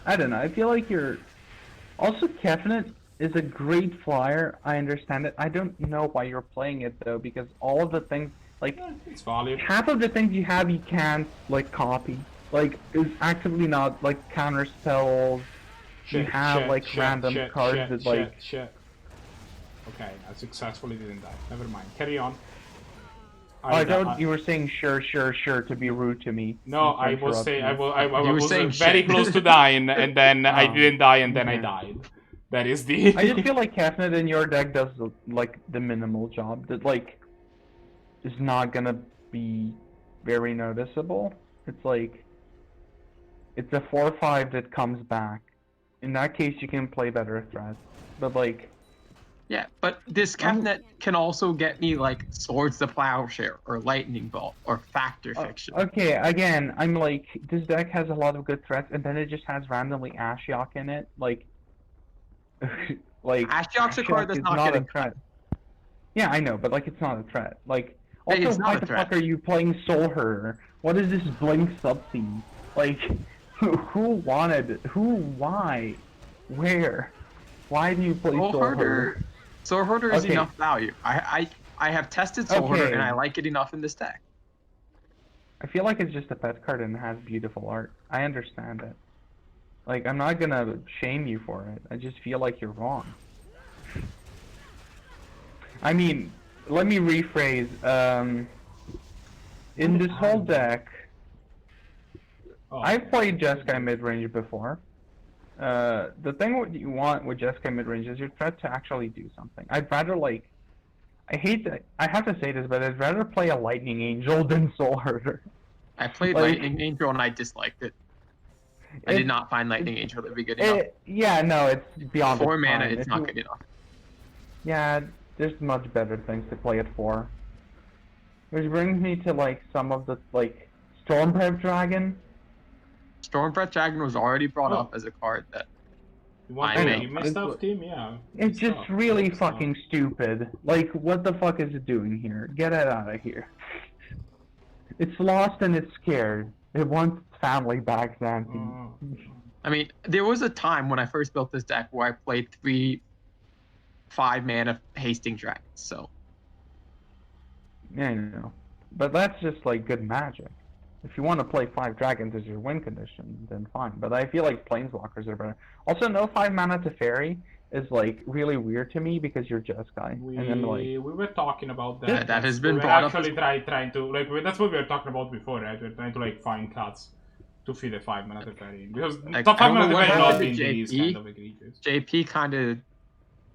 I don't know, I feel like you're... Also, Kefnet is a great flyer, I understand it. I don't know why you're playing it, though, because all of the things... Like, Yeah, it's value. half of the things you have you can't, like, copy. Like, is actively not, like, counter spells. You have, like, random cards that, like... Shit. Okay, I successfully didn't die. Never mind. Carry on. Oh, I thought you were saying sure to be rude to me. No, and I was interrupt saying you. I You were was saying very shit. close to dying, and then I Oh. didn't die, and then I Okay. died. That is the. I just feel like Kefnet in your deck does, like, the minimal job. That, like, is not gonna be very noticeable. It's like... It's a 4/5 that comes back. In that case, you can play better threats. But, like... Yeah, but this Kefnet can also get me like Swords to Plowshare or Lightning Bolt or Factor Fiction. Okay, again, I'm like, this deck has a lot of good threats, and then it just has randomly Ashiok in it. Like... like... Ashiok's a card that's is not a getting threat. Yeah, I know, but, like, it's not a threat. Like... Hey, Also, it's not why a the threat. fuck are you playing Soul Herder? What is this Blink subscene? Like, who wanted... Who? Why? Where? Why do you play Soul Soul Herder? Herder is Okay. enough value. I have tested Soul Herder Okay. and I like it enough in this deck. I feel like it's just a pet card and it has beautiful art. I understand it. Like, I'm not gonna shame you for it. I just feel like you're wrong. I mean, let me rephrase. In this whole deck, Oh, I've played Jeskai mid-range before. The thing what you want with Jeskai mid-range is you try to actually do something. I'd rather like, I hate that I have to say this, but I'd rather play a Lightning Angel than Soul Herder. I played Like- Lightning Angel and I disliked it. I did not find Lightning Angel to be good enough. Yeah, no, it's beyond 4 its mana, time. it's If not you- good enough. Yeah, there's much better things to play it for. Which brings me to like some of the like Stormbreath Dragon. Stormbreath Dragon was already brought Oh. up as a card that You want I to know. give me stuff, Tim? Yeah. It's just Stuff, really stuff. fucking stupid. Like, what the fuck is it doing here? Get it out of here. It's lost and it's scared. It wants its family back, Zannty. Oh. I mean, there was a time when I first built this deck where I played 3/5 mana Hasting Dragons, so Yeah, I know. But that's just like good magic. If you want to play 5 dragons as your win condition, then fine. But I feel like planeswalkers are better. Also, no 5 mana to fairy is like really weird to me because you're Jeskai. We And then like, we were talking about that. Yeah, that has been we were brought up actually trying to like that's what we were talking about before, right? We're trying to like find cuts to feed a 5 mana Teferi because Like, top I 5 don't know mana what Teferi not happened to being is JP. kind of egregious. JP kind of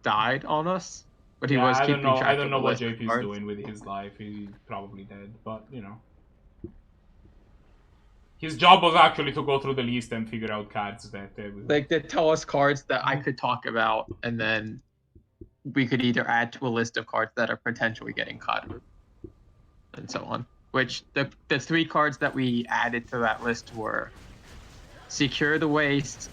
died on us, but he Yeah, was I keeping don't know. track I of don't the know what list of JP is cards. doing with his life. He's probably dead, but you know. His job was actually to go through the list and figure out cards that Like, they tell us cards that I could talk about, and then we could either add to a list of cards that are potentially getting cut, and so on. Which the 3 cards that we added to that list were Secure the Waste.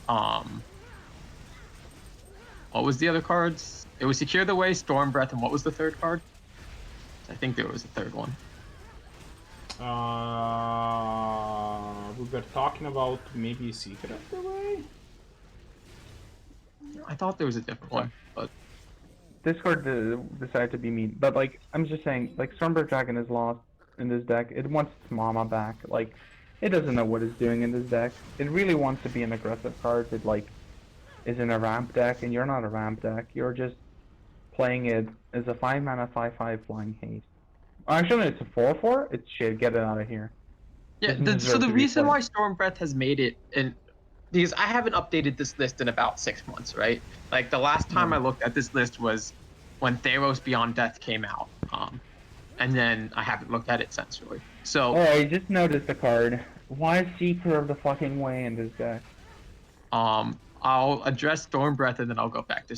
What was the other cards? It was Secure the Waste, Stormbreath, and what was the third card? I think there was a third one. we were talking about maybe Secret of the Way. I thought there was a different one, but Discord decided to be mean. But like, I'm just saying, like, Stormbreath Dragon is lost in this deck. It wants its mama back. Like, it doesn't know what it's doing in this deck. It really wants to be an aggressive card. It like is in a ramp deck, and you're not a ramp deck. You're just playing it as a 5 mana 5/5 flying haste. Actually, it's a 4/4. It's shit. Get it out of here. yeah. Doesn't So deserve the to be reason played. why Stormbreath has made it, and because I haven't updated this list in about 6 months, right? Like the last time I looked at this list was when Theros Beyond Death came out, and then I haven't looked at it since really. So Oh, I just noticed the card. Why is Seeker of the fucking Way in this deck? I'll address Stormbreath and then I'll go back to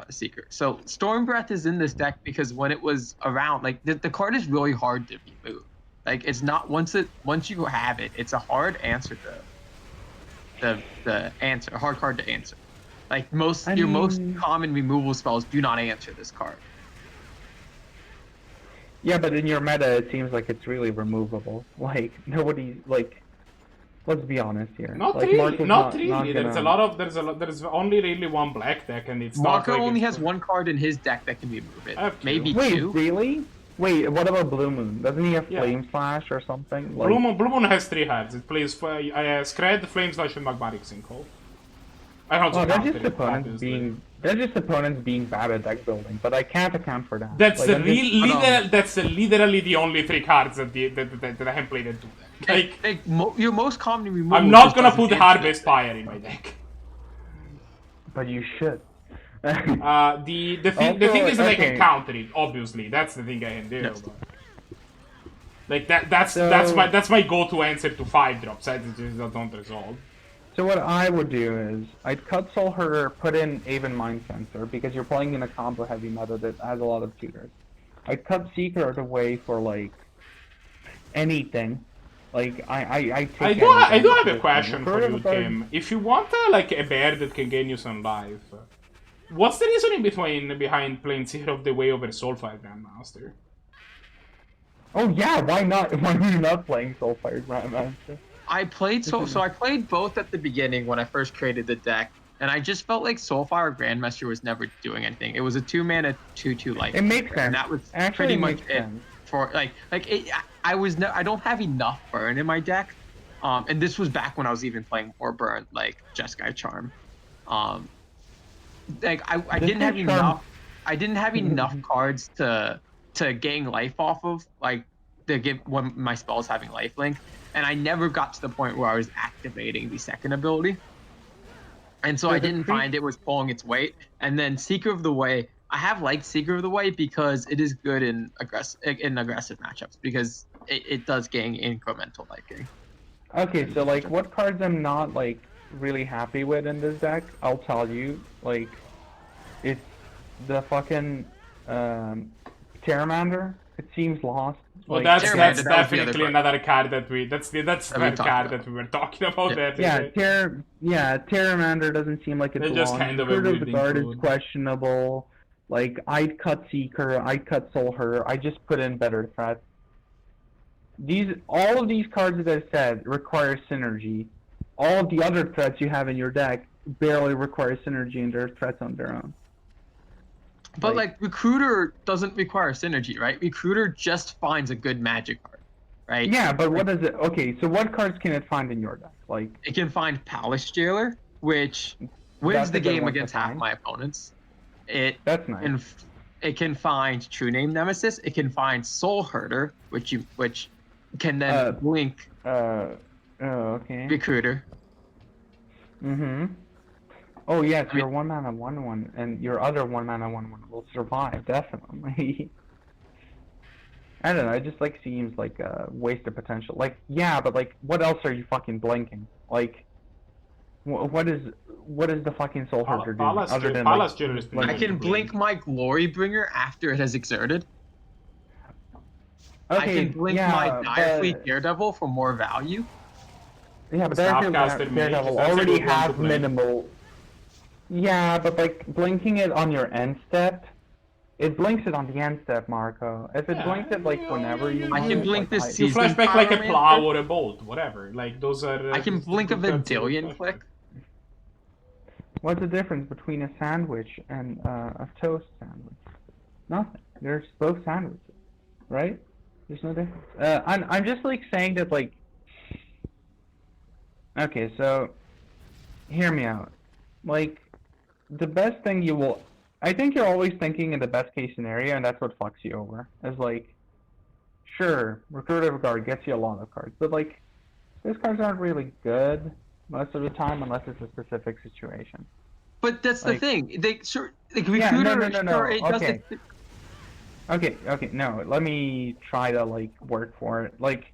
Seeker. So Stormbreath is in this deck because when it was around, like the card is really hard to remove. Like it's not once you have it, it's a hard answer to the answer, a hard card to answer. Like most common removal spells do not answer this card. Yeah, but in your meta, it seems like it's really removable. Like nobody like. Let's be honest here. Not like, really. Marco's Not really. gonna- There's only really one black deck, and it's Marco not like only it's- has one card in his deck that can remove it. I have two. Maybe Wait, 2. really? Wait, what about Blue Moon? Doesn't he have Yeah. Flame Slash or something? Like, Blue Moon has 3 cards. It plays Scred, Flame Slash, and Magmatic Sinkhole. I don't oh, that's count just it, opponents obviously. being bad at deck building, but I can't account for that. That's Like, the I'm just- that's literally the only 3 cards that I have played into that. Like, Your most common removal. I'm not just gonna doesn't put answer Harvest this. Fire in my deck. But you should. The thing is that I can okay. counter it. Obviously, that's the thing I can do. Yes. But, like that's So- that's my go-to answer to 5 drops. I just don't resolve. So what I would do is, I'd cut Soul Herder, put in Aven Mind Sensor, because you're playing in a combo heavy meta that has a lot of tutors. I'd cut Seeker away for, like, anything. Like, I take I do have anything a this question game. for you, Tim. If you want like a bear that can gain you some life, what's the reasoning behind playing Secret of the Way over Soulfire Grandmaster? Oh yeah, why not? Why are you not playing Soulfire Grandmaster? I played so I played both at the beginning when I first created the deck, and I just felt like Soulfire Grandmaster was never doing anything. It was a 2 mana 2/2 life. It makes sense. And that was Actually, pretty it much makes it sense. for like it. I don't have enough burn in my deck, and this was back when I was even playing more burn like Jeskai Charm. Like I didn't have Jeskai Charm- enough. I didn't have enough cards to to gain life off of, like to give when my spell's having lifelink, and I never got to the point where I was activating the second ability. And so I didn't find it was pulling its weight. And then Seeker of the Way, I have liked Seeker of the Way because it is good in aggressive matchups because it does gain incremental life gain. Okay, so like what cards I'm not like really happy with in this deck, I'll tell you. Like, it's the fucking Terramander. It seems lost. Well, like, that's definitely another card that that's the card that we were talking about. Yeah, Terramander doesn't seem like it belongs. Just kind of a the guard is questionable. Like, I'd cut Seeker, I'd cut Soul Herder, I just put in better threats. All of these cards that I've said require synergy. All of the other threats you have in your deck barely require synergy and they're threats on their own. But like Recruiter doesn't require synergy, right? Recruiter just finds a good magic card, right? Yeah, but what is it? Okay, so what cards can it find in your deck? Like, it can find Palace Jailer, which wins the game against half my opponents. That's nice. It can find True Name Nemesis. It can find Soul Herder, which can then blink. Okay. Recruiter. Mm-hmm. Oh yes, your 1-mana 1/1 and your other 1-mana 1/1 will survive definitely. I don't know. It just like seems like a waste of potential. Like, yeah, but like, what else are you fucking blinking? Like, what is the fucking Soul Herder doing other than like, I can blink my Glory Bringer after it has exerted. Okay, I can blink my Direfleet Daredevil for more value. Yeah, but Daredevil already has minimal. Yeah, but like blinking it on your end step, it blinks it on the end step, Marco. If it blinks it like whenever you I can blink this season. You flash back like a plow or a bolt, whatever. Like those are. I can blink a Vendilion click. What's the difference between a sandwich and a toast sandwich? Nothing. They're both sandwiches, right? There's no difference. I'm just like saying that like. Okay, so hear me out. Like, the best thing you will... I think you're always thinking in the best case scenario, and that's what fucks you over. Is like, sure, Recruiter Guard gets you a lot of cards, but like, those cards aren't really good most of the time unless it's a specific situation. But that's like, the thing. Recruiter... No. Okay, no. Let me try to, like, work for it. Like,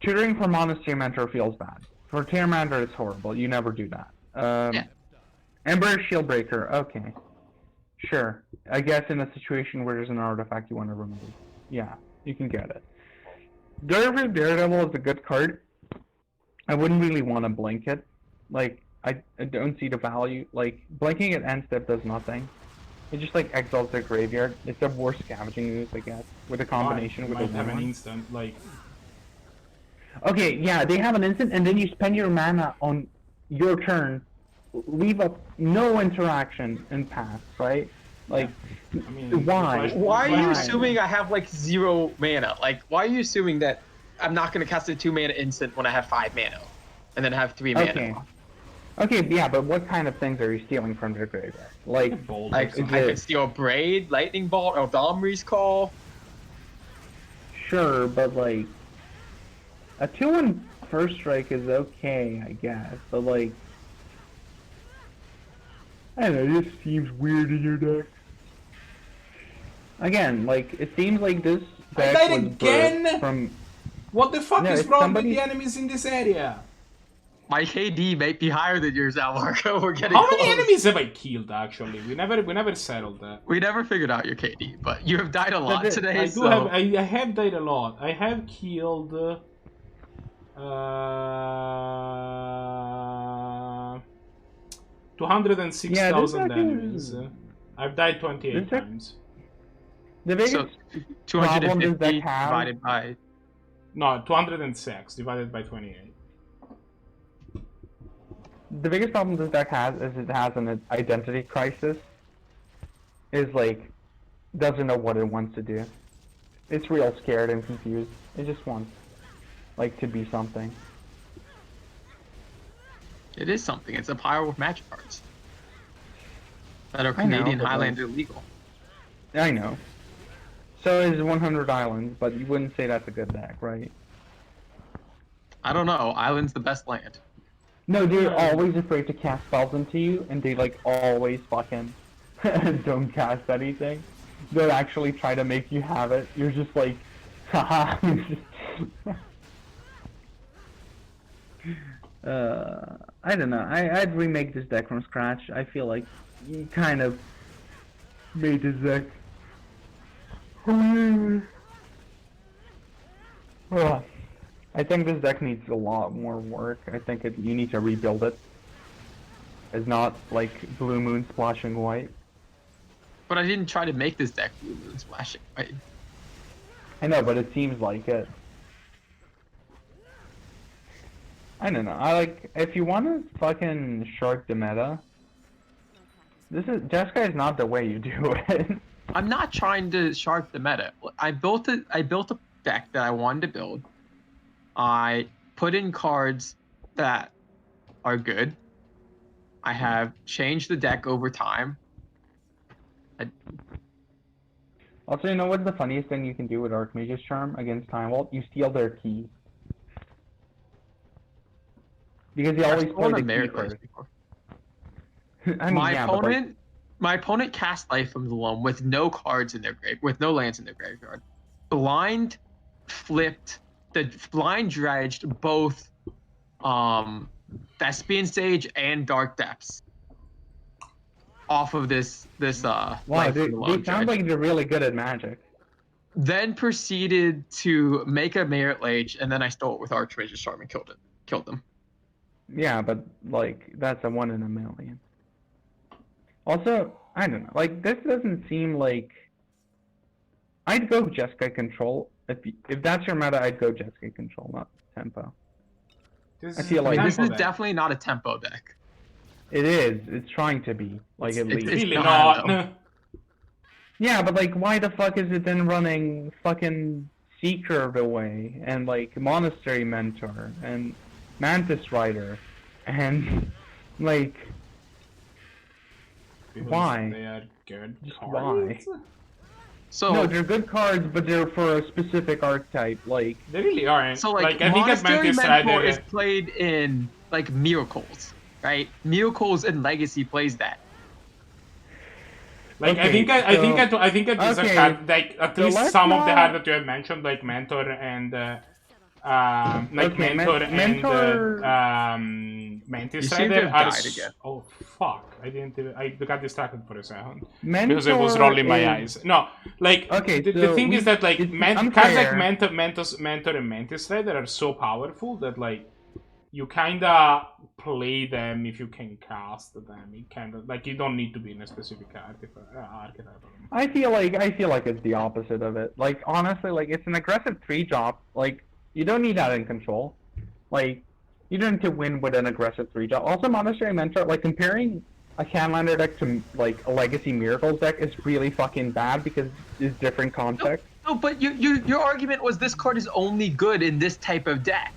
tutoring for Monastery Mentor feels bad. For Terramander, it's horrible. You never do that. Ember Shieldbreaker, okay. Sure. I guess in a situation where there's an artifact you want to remove. Yeah, you can get it. Daredevil is a good card. I wouldn't really want to blink it. Like, I don't see the value. Like, blinking at end step does nothing. It just, like, exiles their graveyard. It's a worse scavenging move, I guess, with a combination with a have an instant, like... Okay, yeah, they have an instant, and then you spend your mana on your turn, leave up no interaction and pass, right? Like, I mean, why? Why are you assuming I have, like, 0 mana? Like, why are you assuming that I'm not going to cast a 2-mana instant when I have 5 mana, and then have 3 mana? Okay, yeah, but what kind of things are you stealing from their graveyard? Like, I could steal Braid, Lightning Bolt, or Domri's Call. Sure, but, like, a 2-1 first strike is okay, I guess, but, like, I don't know, it just seems weird in your deck. Again, like, it seems like this deck was again? From... What the fuck is wrong with the enemies in this area? My KD might be higher than yours, Al Marco. We're getting How many enemies have I killed, actually? We never settled that. We never figured out your KD, but you have died a lot today, I have died a lot. I have killed... 206,000 enemies. I've died 28 times. The biggest 250 divided by... No, 206 divided by 28. The biggest problem this deck has is it has an identity crisis. Is like, doesn't know what it wants to do. It's real scared and confused. It just wants, like, to be something. It is something. It's a pile of magic cards that are Canadian Highlander legal. I know. So is 100 Islands, but you wouldn't say that's a good deck, right? I don't know. Island's the best land. No, they're always afraid to cast spells into you, and they like always fucking don't cast anything. They'll actually try to make you have it. You're just like, haha. I don't know. I'd remake this deck from scratch. I feel like you kind of made this deck. I think this deck needs a lot more work. I think you need to rebuild it. It's not like Blue Moon splashing white. But I didn't try to make this deck Blue Moon splashing white. I know, but it seems like it. I don't know. I like if you want to fucking shark the meta. Jeskai is not the way you do it. I'm not trying to shark the meta. I built a deck that I wanted to build. I put in cards that are good. I have changed the deck over time. Also, you know what's the funniest thing you can do with Archmage's Charm against Time Vault? You steal their keys. Because he always plays the key first. I mean, my opponent cast Life from the Loam with no cards in their grave, with no lands in their graveyard. Blind dredged both Thespian Sage and Dark Depths off of this wow, Life from the Loam. They sound like they're really good at Magic. Then proceeded to make a Merit Lage, and then I stole it with Archmage's Charm and killed them. Yeah, but like that's a 1 in a million. Also, I don't know. Like this doesn't seem like. I'd go Jeskai Control if that's your meta. I'd go Jeskai Control, not Tempo. I feel like this is definitely not a Tempo deck. It is. It's trying to be. Like at least. It's really not. Yeah, but like, why the fuck is it then running fucking Seeker away and like Monastery Mentor and Mantis Rider and like why? They are good cards. Why? So no, they're good cards, but they're for a specific archetype. Like they really aren't. So like I think Monastery Mentor is played in like Miracles, right? Miracles and Legacy plays that. Like okay, I think it is a card like at least some of the cards that you have mentioned, like Mentor and Mantis Rider are oh fuck! I got distracted for a second because I was rolling my eyes. No, like the thing is that like cards like Mentor and Mantis Rider are so powerful that like you kinda play them if you can cast them. It kinda like you don't need to be in a specific archetype. I feel like it's the opposite of it. Like honestly, like it's an aggressive 3-drop. Like you don't need that in Control. Like you don't need to win with an aggressive 3-drop. Also, Monastery Mentor, like comparing a Canlander deck to like a Legacy Miracles deck is really fucking bad because it's different context. No, but your argument was this card is only good in this type of deck.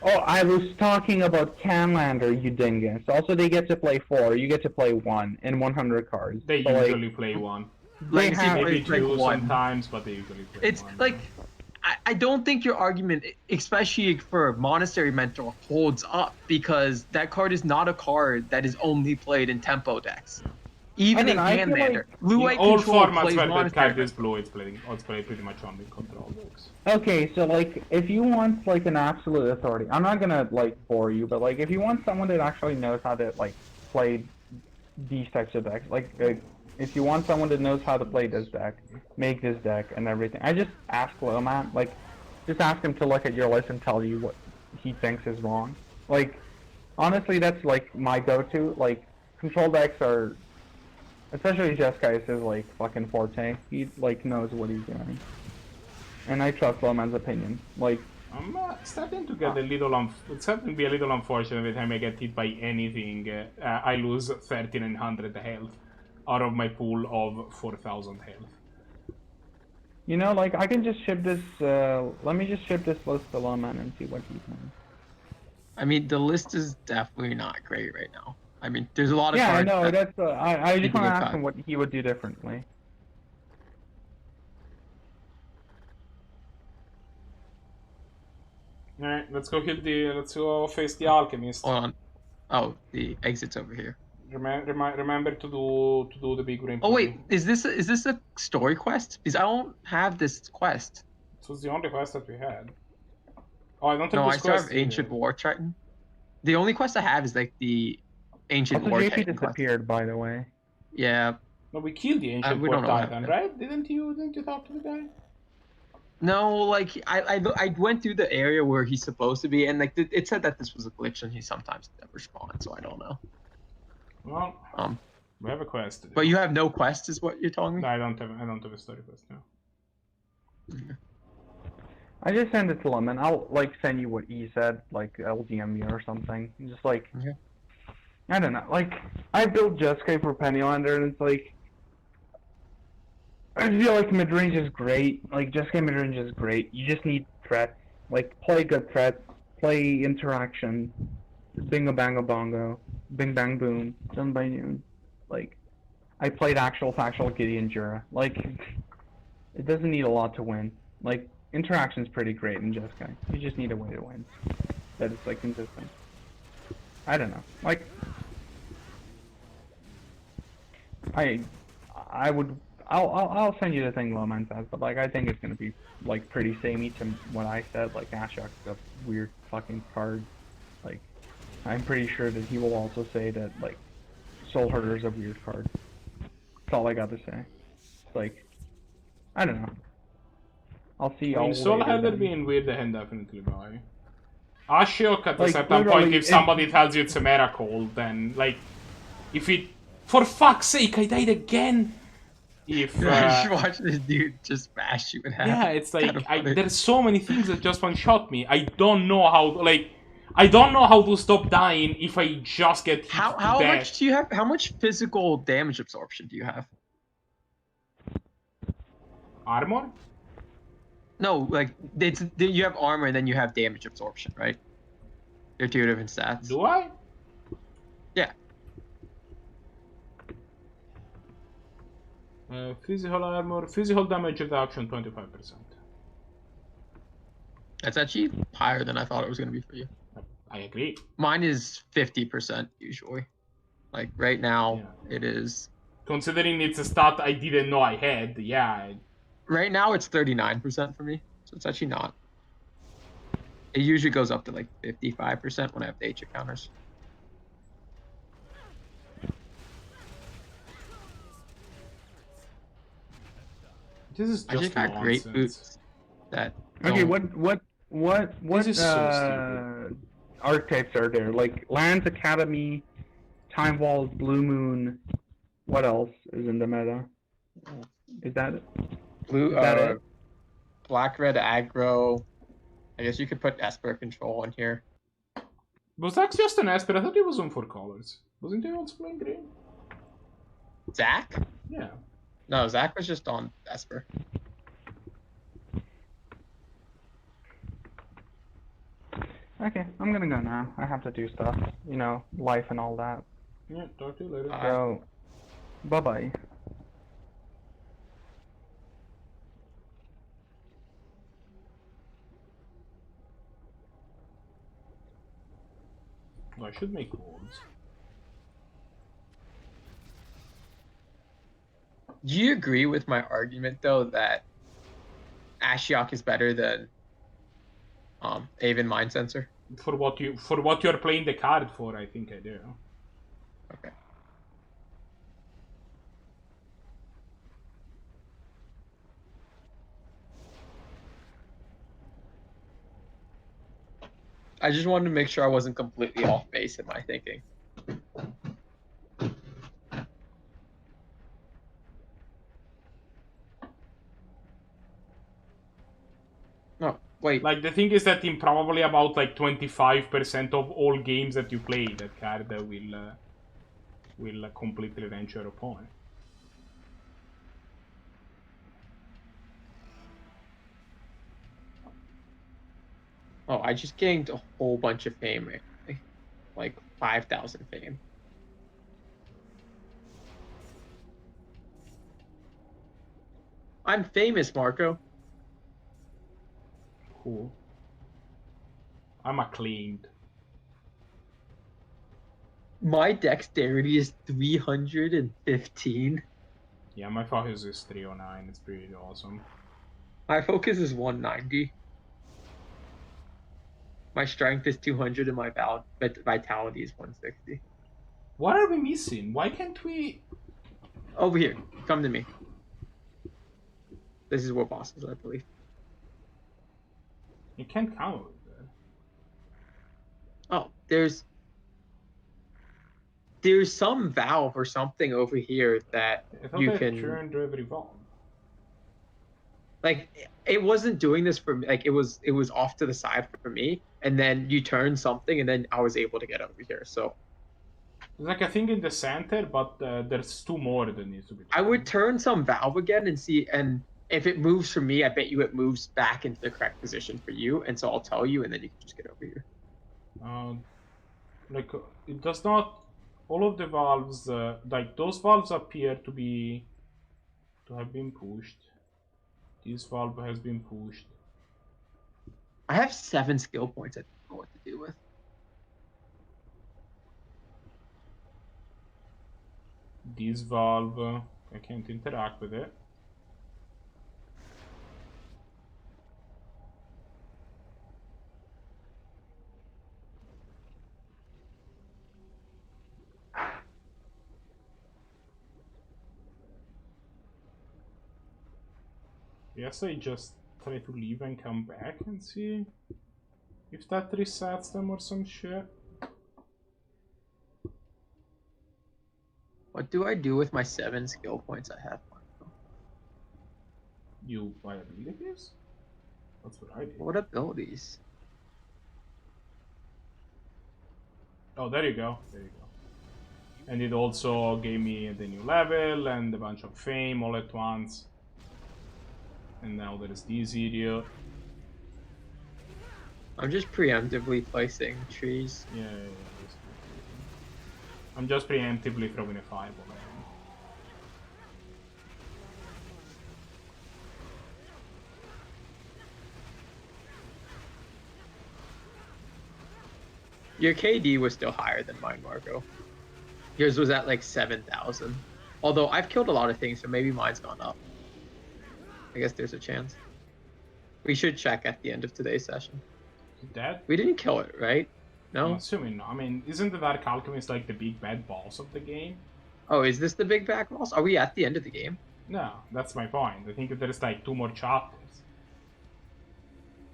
Oh, I was talking about Canlander, you dingus. Also, they get to play 4. You get to play 1 in 100 cards. They so, usually play 1. They have maybe 2 sometimes, but they usually play 1. It's like I don't think your argument, especially for Monastery Mentor, holds up because that card is not a card that is only played in Tempo decks. Even in Canlander, Blue-White all Control formats plays where that card Monastery. is blue, it's played pretty much only in Control decks. Okay, so like, if you want like an absolute authority, I'm not gonna like bore you, but like, if you want someone that actually knows how to like play these types of decks, like if you want someone that knows how to play this deck, make this deck and everything, I just ask Lowman, like, just ask him to look at your list and tell you what he thinks is wrong. Like, honestly, that's like my go-to. Like, Control decks are. Especially Jeskai is like fucking forte. He like knows what he's doing, and I trust Lowman's opinion. Like I'm starting to get it's starting to be a little unfortunate every time I get hit by anything. I lose 1300 health out of my pool of 4000 health. You know, like I can just ship this. Let me just ship this list to Lowman and see what he thinks. I mean, the list is definitely not great right now. I mean, there's a lot of cards. Yeah, I know. That's. I just want to ask him what he would do differently. Alright, let's go let's go face the alchemist. Hold on. Oh, the exit's over here. Remember to do the big green. Oh wait, is this a story quest? Because I don't have this quest. This was the only quest that we had. Oh, I don't have No, this I still quest have Ancient either. War Triton. The only quest I have is like the Ancient Also, War JP Titan quest. disappeared, by the way. Yeah. No, we killed the ancient we war don't know what titan, happened. right? Didn't you talk to the guy? No, like I went through the area where he's supposed to be, and like it said that this was a glitch, and he sometimes never spawns, so I don't know. Well, we have a quest to do. But you have no quest, is what you're telling me? No, I don't have a story quest now. I just send it to him, and I'll like send you what he said, like LGM you or something. Just like, I don't know. Like, I built Jeskai for Pennylander, and it's like, I feel like midrange is great. Like, Jeskai midrange is great. You just need threats. Like, play good threats. Play interaction. Bingo bango bongo. Bing bang boom. Done by noon. Like, I played actual factual Gideon Jura. Like, it doesn't need a lot to win. Like, interaction's pretty great in Jeskai. You just need a way to win. That is, like, consistent. I don't know. Like, I'll send you the thing Lowman says, but like I think it's gonna be like pretty samey to what I said. Like Ashok's a weird fucking card. Like I'm pretty sure that he will also say that like Soul Herder's a weird card. That's all I got to say. Like I don't know. I'll see y'all. Soul Herder then. being weird, I can definitely buy. Ashok at a Like, certain point, if it- somebody tells you it's a miracle, then like, if it, for fuck's sake, I died again. If I should watch this dude just bash you in half. yeah, it's like Kinda funny. there's so many things that just one shot me. I don't know how I don't know how to stop dying if I just get hit How to death. much do you have? How much physical damage absorption do you have? Armor? No, like you have armor and then you have damage absorption, right? They're two different stats. Do I? Yeah. Physical armor, physical damage reduction 25%. That's actually higher than I thought it was gonna be for you. I agree. Mine is 50% usually. Like right now, it is. Considering it's a stat I didn't know I had, yeah. Right now it's 39% for me, so it's actually not. It usually goes up to like 55% when I have nature counters. This is I just just got nonsense. great boots. That. Okay, don't- what This is so archetypes are there? Like Lands Academy, Time Walls, Blue Moon. What else is in the meta? Is that it? Blue, Is that it? black, red, aggro. I guess you could put Esper control in here. Was that just an Esper? I thought it was on 4 colors. Wasn't he also playing green? Zach? Yeah. No, Zach was just on Esper. Okay, I'm gonna go now. I have to do stuff. You know, life and all that. Yeah, talk to you later. So, bye bye. I should make wards. Do you agree with my argument though that Ashiok is better than Aven Mind Sensor? For what you're playing the card for, I think I do. Okay. I just wanted to make sure I wasn't completely off base in my thinking. No, wait. Like, the thing is that in probably about like 25% of all games that you play, that card will completely range your opponent. Oh, I just gained a whole bunch of fame recently. Like 5,000 fame. I'm famous, Marco. Cool. I'm acclaimed. My dexterity is 315. Yeah, my focus is 309. It's pretty awesome. My focus is 190. My strength is 200 and my vitality is 160. What are we missing? Why can't we... Over here. Come to me. This is where bosses, I believe. You can't come over there. Oh, there's some valve or something over here that I thought you they can... turned every valve. Like, it wasn't doing this for me. Like, it was off to the side for me, and then you turn something, and then I was able to get over here. So There's like a thing in the center, but there's 2 more that needs to be done. I would turn some valve again and see, and if it moves for me, I bet you it moves back into the correct position for you, and so I'll tell you, and then you can just get over here. Like, it does not... All of the valves, like, those valves appear to have been pushed. This valve has been pushed. I have 7 skill points I don't know what to do with. This valve, I can't interact with it. Yes, I just try to leave and come back and see if that resets them or some shit. What do I do with my 7 skill points I have, Marco? You buy abilities? That's what I did. What abilities? Oh, there you go. There you go. And it also gave me the new level and a bunch of fame all at once. And now there's this idiot. I'm just preemptively placing trees. Yeah. I'm just preemptively throwing a fireball at him. Your KD was still higher than mine, Marco. Yours was at like 7,000. Although I've killed a lot of things, so maybe mine's gone up. I guess there's a chance. We should check at the end of today's session. Dead? We didn't kill it, right? No? I'm assuming. I mean, isn't the Dark Alchemist like the big bad boss of the game? Oh, is this the big back boss? Are we at the end of the game? No, that's my point. I think there's like 2 more chapters.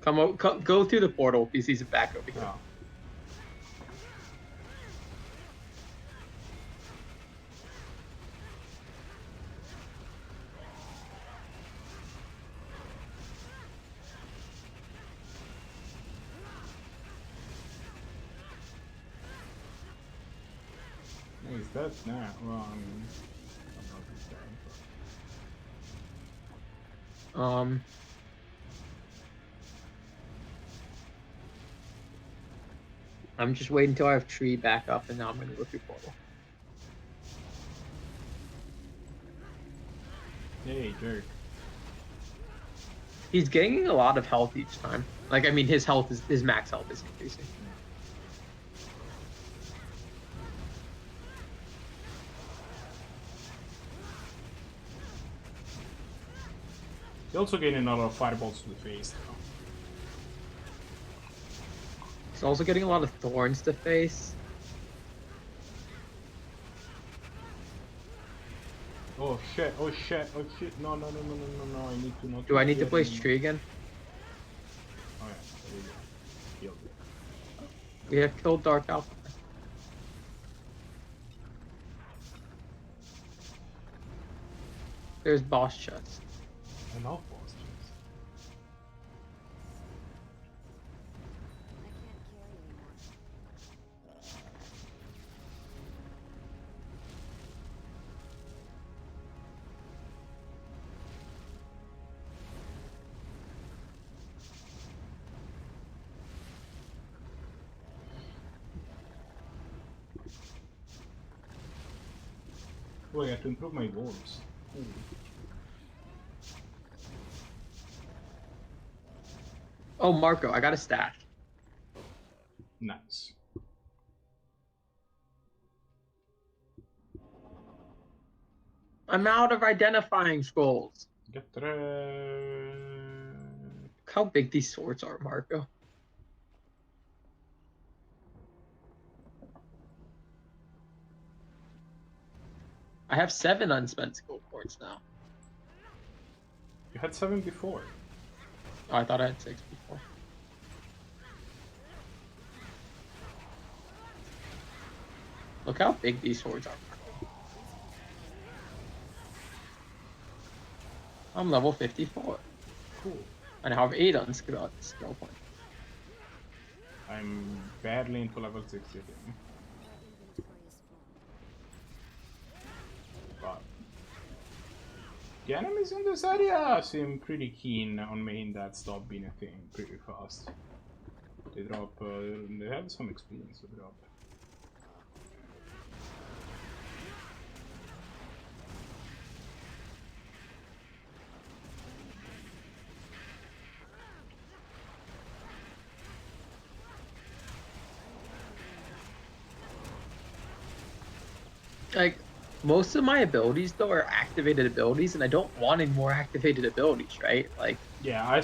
Go through the portal because he's back over here. Oh. Is that? Nah, well, I mean, I'm not this guy. I'm just waiting until I have tree back up, and now I'm gonna go through portal. Hey, jerk. He's gaining a lot of health each time. Like, I mean, his max health is increasing. He's also getting a lot of fireballs to the face, though. He's also getting a lot of thorns to face. Oh shit, oh shit, oh shit. No, I need to not. Do I need to place tree again? Oh yeah, there you go. Killed it. We have killed Dark Alpha. There's boss chest. I love boss chests. Oh, I have to improve my walls. Cool. Oh, Marco, I got a stash. Nice. I'm out of identifying scrolls. Get Look how big these swords are, Marco. I have 7 unspent skill points now. You had 7 before. Oh, I thought I had 6 before. Look how big these swords are. I'm level 54. Cool. And I have 8 skill points. I'm barely into level 60 again. But the enemies in this area seem pretty keen on making that stop being a thing pretty fast. They drop, they have some experience to drop. Like, most of my abilities, though, are activated abilities, and I don't want any more activated abilities, right? Like, yeah, I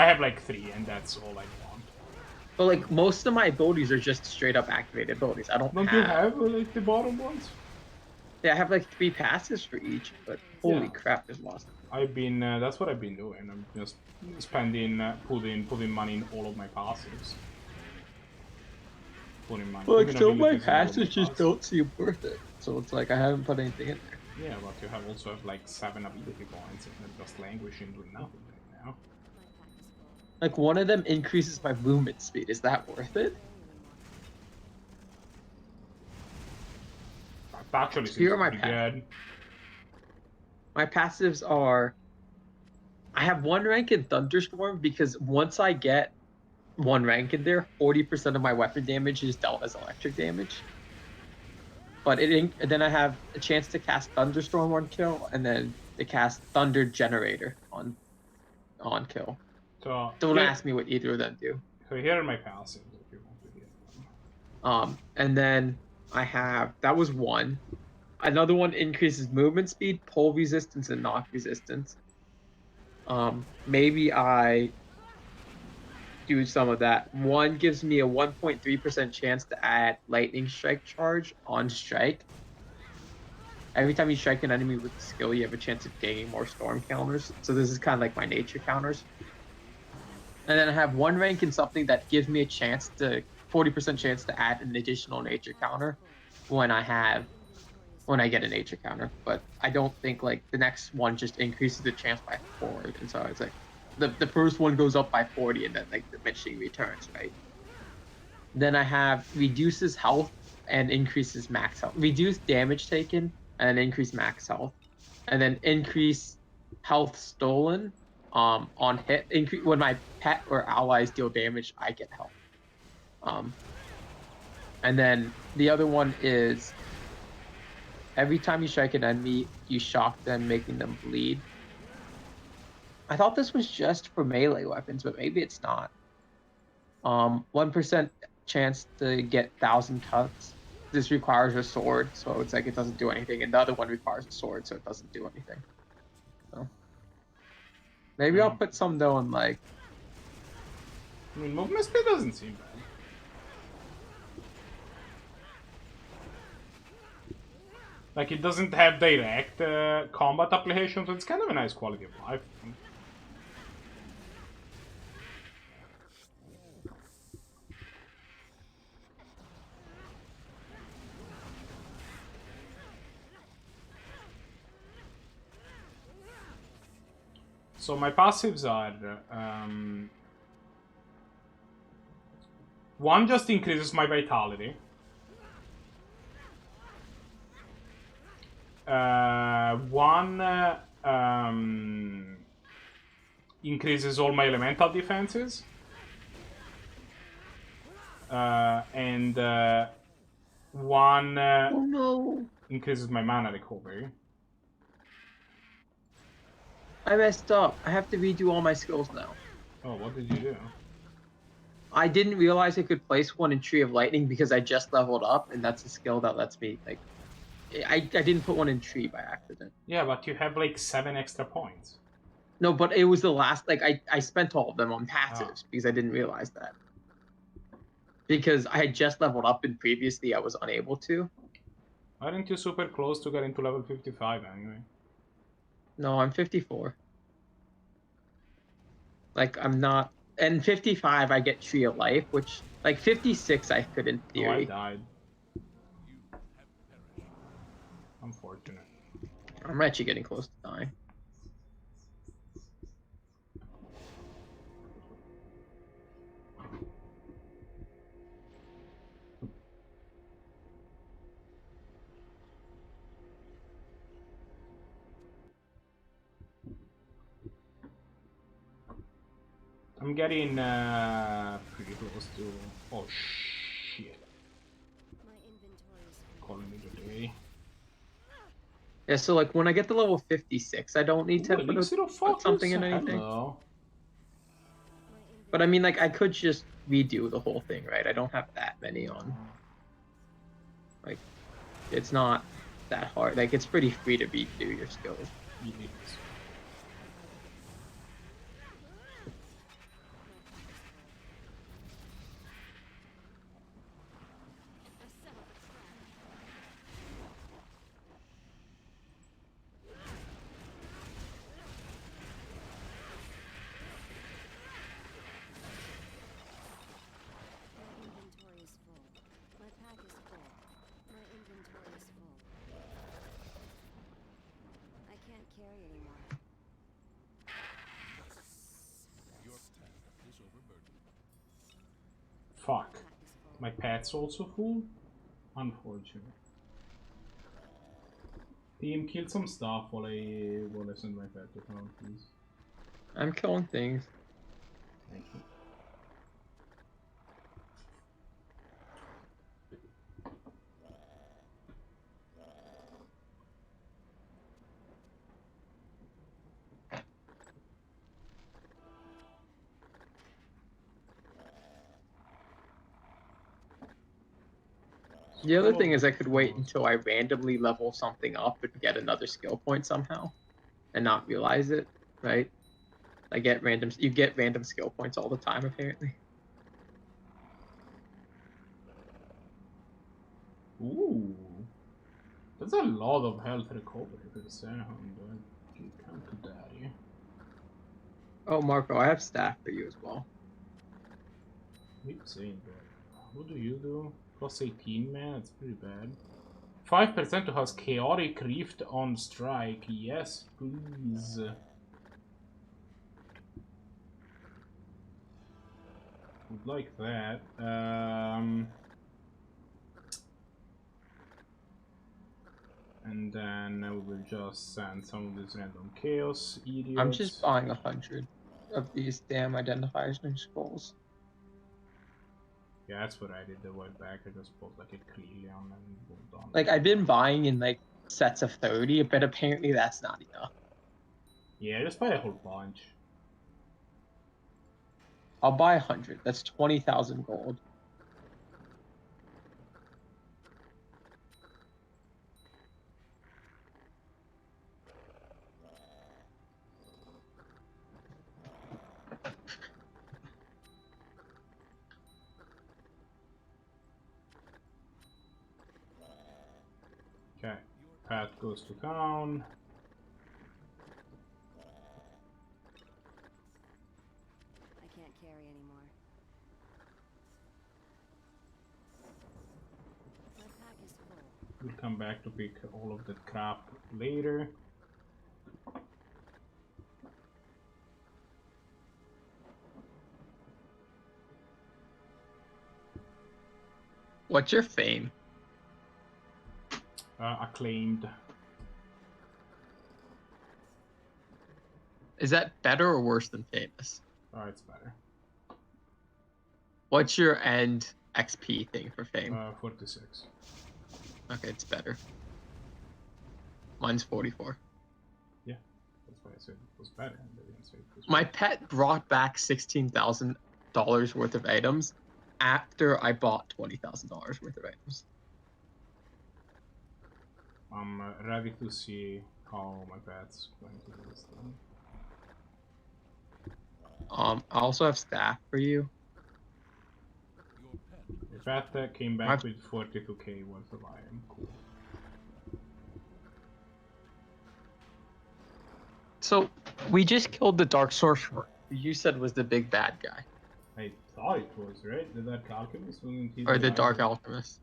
have like 3, and that's all I want. But, like, most of my abilities are just straight-up activated abilities. I don't you have, like, the bottom ones? Yeah, I have, like, 3 passes for each, but holy crap, there's lots. I've been, that's what I've been doing. I'm just spending, putting money in all of my passives. Putting money. Well, like, some of my passes just don't seem worth it. So it's like, I haven't put anything in there. Yeah, but you also have, like, 7 ability points, and they're just languishing doing nothing right now. Like, one of them increases my movement speed. Is that worth it? That actually seems pretty good. My passives are... I have 1 rank in Thunderstorm because once I get 1 rank in there, 40% of my weapon damage is dealt as electric damage. But then I have a chance to cast Thunderstorm on kill, and then to cast Thunder Generator on kill. So don't ask me what either of them do. So here are my passives if you want to get them. And then I have, that was 1. Another one increases movement speed, pull resistance, and knock resistance. Maybe I do some of that. 1 gives me a 1.3% chance to add lightning strike charge on strike. Every time you strike an enemy with a skill, you have a chance of gaining more storm counters. So this is kind of like my nature counters. And then I have 1 rank in something that gives me a chance to 40% chance to add an additional nature counter when I get a nature counter. But I don't think, like, the next one just increases the chance by 4. And so it's like the first one goes up by 40 and then, like, diminishing returns, right? Then I have reduces health and increases max health. Reduce damage taken and then increase max health. And then increase health stolen on hit. When my pet or allies deal damage, I get health. And then the other one is every time you strike an enemy, you shock them, making them bleed. I thought this was just for melee weapons, but maybe it's not. 1% chance to get 1,000 cuts. This requires a sword, so it's like it doesn't do anything. And the other one requires a sword, so it doesn't do anything. So maybe I'll put some though in, like... I mean, movement speed doesn't seem bad. Like, it doesn't have direct combat applications, so it's kind of a nice quality of life. So my passives are... 1 just increases my vitality. 1 increases all my elemental defenses. And 1 oh no! Increases my mana recovery. I messed up. I have to redo all my skills now. Oh, what did you do? I didn't realize I could place one in Tree of Lightning because I just leveled up, and that's a skill that lets me like. I didn't put one in Tree by accident. Yeah, but you have like 7 extra points. No, but it was the last. Like I spent all of them on passives because I didn't realize that. Because I had just leveled up, and previously I was unable to. Aren't you super close to getting to level 55 anyway? No, I'm 54. Like I'm not. And 55, I get Tree of Life, which like 56, I could in Oh, I theory. died. Unfortunate. I'm actually getting close to dying. I'm getting pretty close to. Oh shit! Calling it a day. Yeah, so like when I get to level 56, I don't need to Ooh, put something in anything. Hello. But I mean, like I could just redo the whole thing, right? I don't have that many on. Like, it's not that hard. Like, it's pretty free to redo your skills. Yes. Fuck. My pet's also full? Unfortunate. Team, kill some stuff while I send my pet to town, please. I'm killing things. Thank you. The other thing is I could wait until I randomly level something up and get another skill point somehow, and not realize it, right? You get random skill points all the time apparently. Ooh. That's a lot of health recovery for the sound, but you can't do that, yeah. Oh, Marco, I have staff for you as well. Keep saying that. What do you do? Plus 18, man, that's pretty bad. 5% who has Chaotic Rift on strike. Yes, please. Would like that. And then we will just send some of these random chaos idiots. I'm just buying 100 of these damn identifiers and scrolls. Yeah, that's what I did. I went back. I just bought like a Cleon and moved on. Like I've been buying in like sets of 30, but apparently that's not enough. Yeah, just buy a whole bunch. I'll buy 100. That's 20,000 gold. Okay, Pat goes to town. I can't carry anymore. My pack is full. We'll come back to pick all of that crap later. What's your fame? Acclaimed. Is that better or worse than famous? Oh, it's better. What's your end XP thing for fame? 46. Okay, it's better. Mine's 44. Yeah, that's why I said it was better. I didn't say it was My pet brought back 16,000 worth of items after I bought $20,000 worth of items. I'm ready to see how my pet's going to do this thing. I also have staff for you. The pet came back with 42k worth of iron. Cool. So we just killed the Dark Sorcerer, who you said was the big bad guy. I thought it was, right? The Dark Alchemist? Or the Dark Alchemist.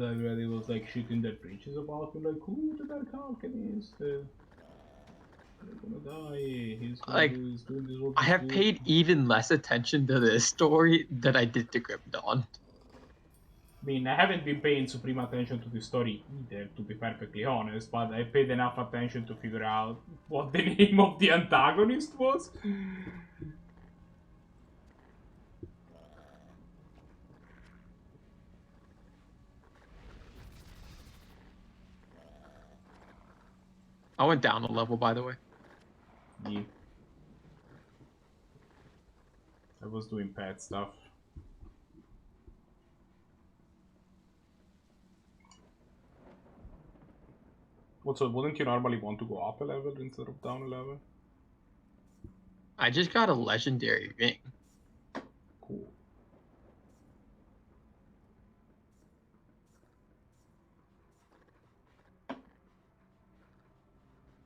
Everybody was like shooting their breeches about him, like, ooh, the Dark Alchemist. They're gonna die. He's gonna Like, he's doing this all I have this paid even less attention to this story than I did to Grim Dawn. I mean, I haven't been paying supreme attention to the story either, to be perfectly honest, but I paid enough attention to figure out what the name of the antagonist was. I went down a level, by the way. Yeah. I was doing pet stuff. Also, wouldn't you normally want to go up a level instead of down a level? I just got a legendary ring. Cool.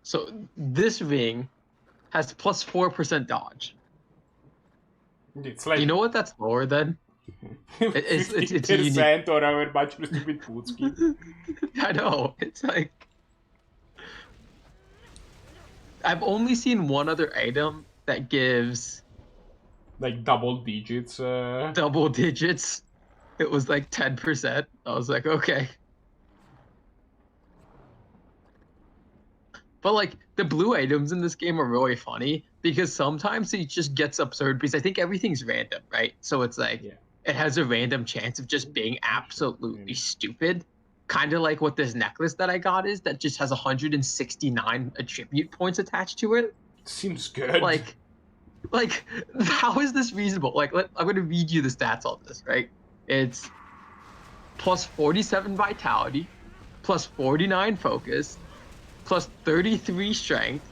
So this ring has plus 4% dodge. It's like You know what that's lower than? It's 50% or however much the stupid food scheme. I know. It's like I've only seen one other item that gives Like double digits. double digits. It was like 10%. I was like, okay. But like the blue items in this game are really funny because sometimes it just gets absurd because I think everything's random, right? So it's like it has a random chance of just being absolutely stupid. Kind of like what this necklace that I got is that just has 169 attribute points attached to it. Seems good. Like how is this reasonable? Like I'm going to read you the stats on this, right? It's plus 47 vitality, plus 49 focus, plus 33 strength,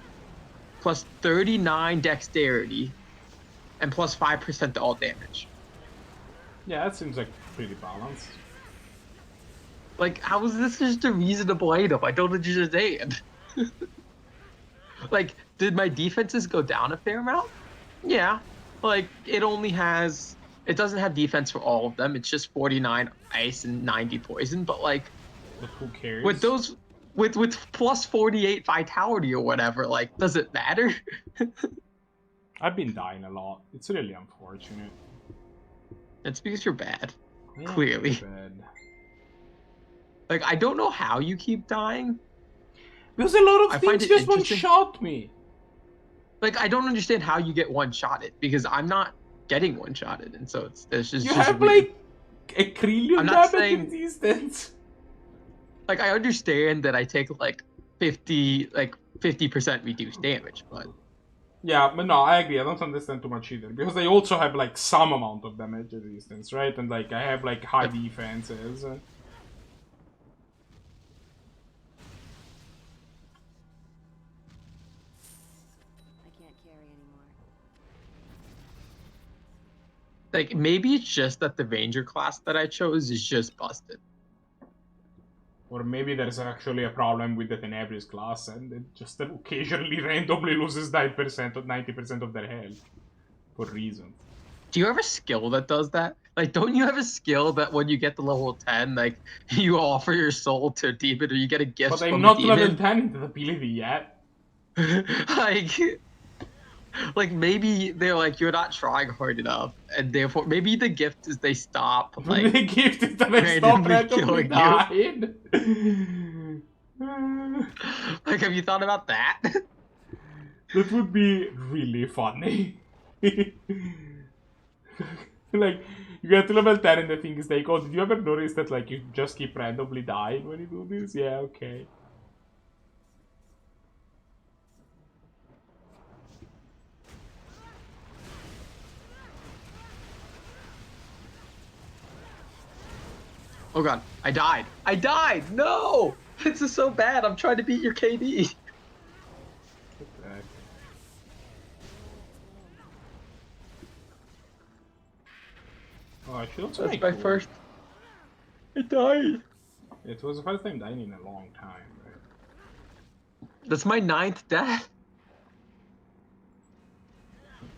plus 39 dexterity, and plus 5% to all damage. Yeah, that seems like pretty balanced. Like, how is this just a reasonable item? I don't understand. Like, did my defenses go down a fair amount? Yeah. Like, it doesn't have defense for all of them. It's just 49 ice and 90 poison, but like, But who cares? with those, with plus 48 vitality or whatever, like, does it matter? I've been dying a lot. It's really unfortunate. It's because you're bad. Yeah, Clearly. bad. Like, I don't know how you keep dying. Because a lot of I find things it just interesting. one-shot me. Like, I don't understand how you get one-shotted because I'm not getting one-shotted, and so there's just You just have weird. like a trillion I'm not damage saying- resistance. Like, I understand that I take like 50% reduced damage, but Yeah, but no, I agree. I don't understand too much either. Because I also have like some amount of damage resistance, right? And like I have like high defenses. I can't carry anymore. like maybe it's just that the ranger class that I chose is just busted. Or maybe there's actually a problem with the Tenebris class and it just occasionally randomly loses 9% or 90% of their health. For reasons. Do you have a skill that does that? Like, don't you have a skill that when you get to level 10, like, you offer your soul to a demon or you get a gift But from I'm a not demon? level 10 in the ability yet. like maybe they're like, you're not trying hard enough, and therefore, maybe the gift is they stop, like, The gift is that I stop randomly randomly killing dying. like, have you thought about that? That would be really funny. Like, you get to level 10 and the thing is like, oh, did you ever notice that like you just keep randomly dying when you do this? Yeah, okay. Oh god, I died. I died! No! This is so bad. I'm trying to beat your KD. Oh, I should also That's make my sure. first. I died. It was the first time dying in a long time, right? That's my 9th death. Can't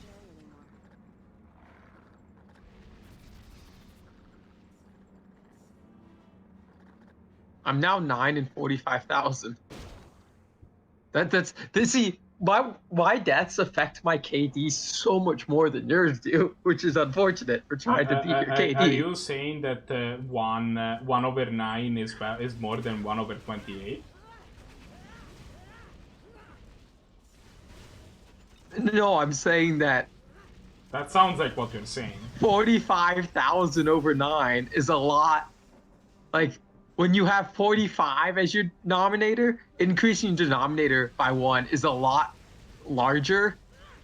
carry anymore. I'm now 9 and 45,000. See my deaths affect my KD so much more than yours do, which is unfortunate for trying to beat your Are KD. you saying that 1/9 is more than 1/28? No, I'm saying that That sounds like what you're saying. 45,000 over 9 is a lot. Like, when you have 45 as your denominator, increasing your denominator by 1 is a lot larger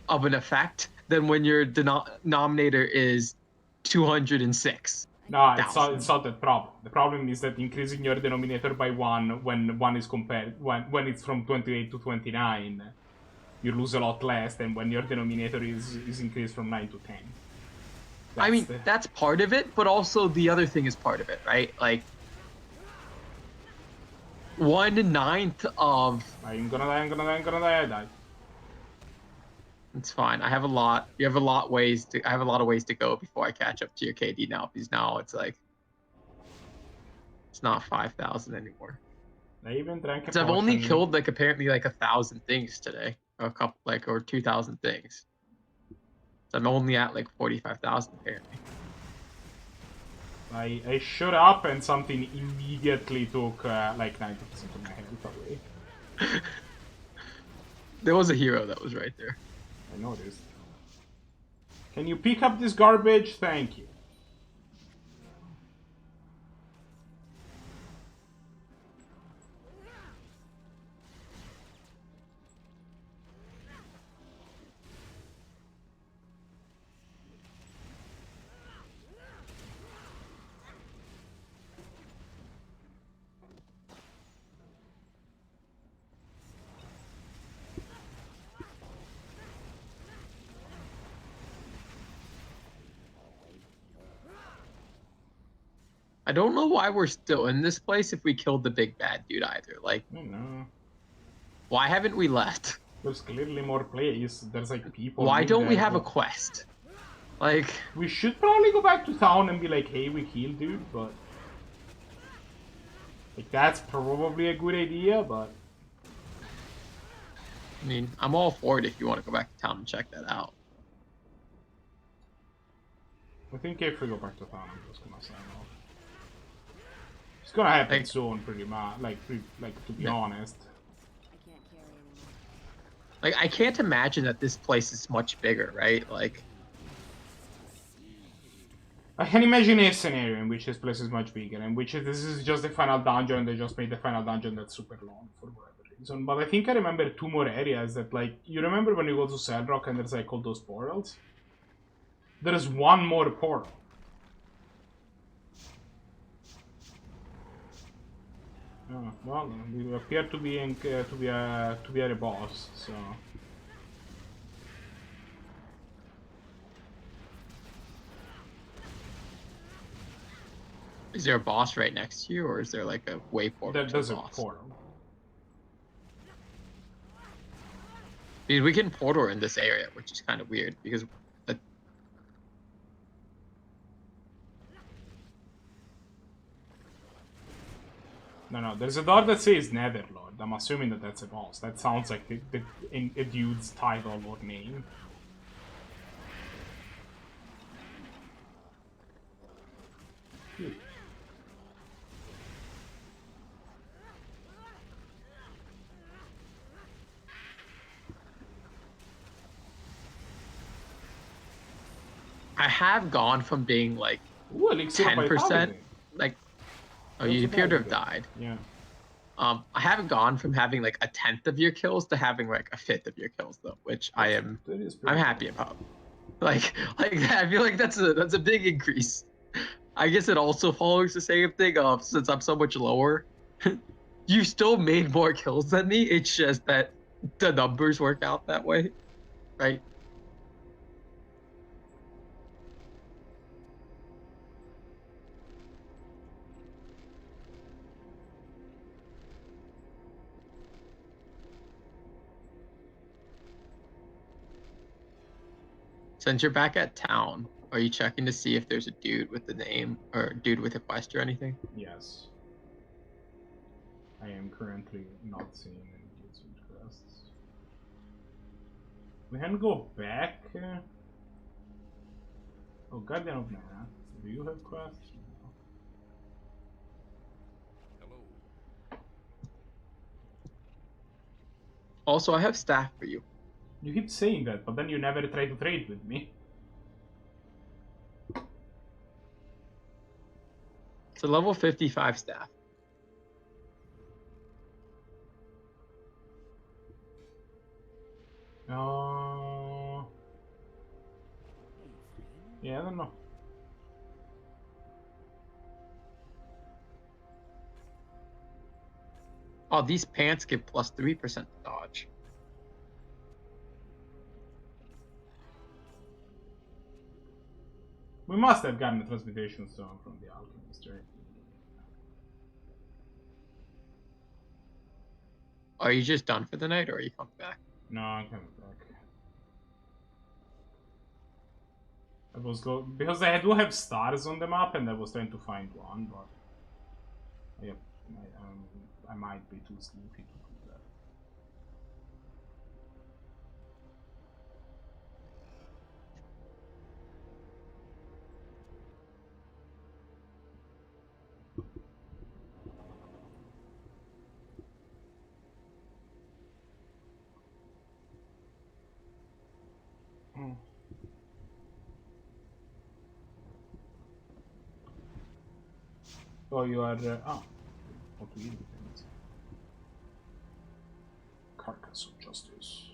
of an effect than when your denominator is 206. No, it's not that problem. The problem is that increasing your denominator by 1 when 1 is compared when it's from 28 to 29, you lose a lot less than when your denominator is increased from 9 to 10. I mean, that's part of it, but also the other thing is part of it, right? Like, 1/9 of... I'm gonna die, I died. It's fine. I have a lot. You have a lot ways to. I have a lot of ways to go before I catch up to your KD now. Because now it's like, it's not 5,000 anymore. I even drank a Because I've only potion. killed like apparently like 1,000 things today, or a couple or 2,000 things. So I'm only at like 45,000 apparently. I shut up and something immediately took like 90% of my health away. There was a hero that was right there. I noticed. Can you pick up this garbage? Thank you. I don't know why we're still in this place if we killed the big bad dude either. Like, I don't know. why haven't we left? There's clearly more place. There's like people. Why don't we there, have a but quest? Like, we should probably go back to town and be like, hey, we killed dude, but like that's probably a good idea, but I mean, I'm all for it if you want to go back to town and check that out. I think if we go back to town, I'm just gonna sign off. It's gonna happen soon, pretty much. Like to be honest. I can't carry anymore. Like, I can't imagine that this place is much bigger, right? Like, I can imagine a scenario in which this place is much bigger, in which this is just the final dungeon, and they just made the final dungeon that's super long for whatever reason. But I think I remember 2 more areas that, like, you remember when you go to Cellrock and there's like all those portals? There's 1 more portal. Oh, well, we appear to be at a boss, so. is there a boss right next to you, or is there like a way portal? There's a portal. Dude, we can portal in this area, which is kind of weird because. No, there's a door that says Netherlord. I'm assuming that that's a boss. That sounds like a dude's title or name. I have gone from being like Ooh, elixir of 10%, vitality. like, oh, you appear to have died. Yeah. I haven't gone from having like 1/10 of your kills to having like 1/5 of your kills though, which I'm happy about. Like I feel like that's a big increase. I guess it also follows the same thing of since I'm so much lower, you still made more kills than me. It's just that the numbers work out that way, right? Since you're back at town, are you checking to see if there's a dude with the name or dude with a quest or anything? Yes. I am currently not seeing any dudes with quests. We can go back. Oh, Guardian of Mana. Do you have quests? No. Also, I have staff for you. You keep saying that, but then you never try to trade with me. It's a level 55 staff. Yeah, I don't know. Oh, these pants give plus 3% dodge. We must have gotten a transmutation stone from the alchemist, right? Are you just done for the night, or are you coming back? No, I'm coming back. I was because I do have stars on the map, and I was trying to find one, but yeah, I might be too sleepy to do that. Oh, you are. What to eat things. Carcass of Justice.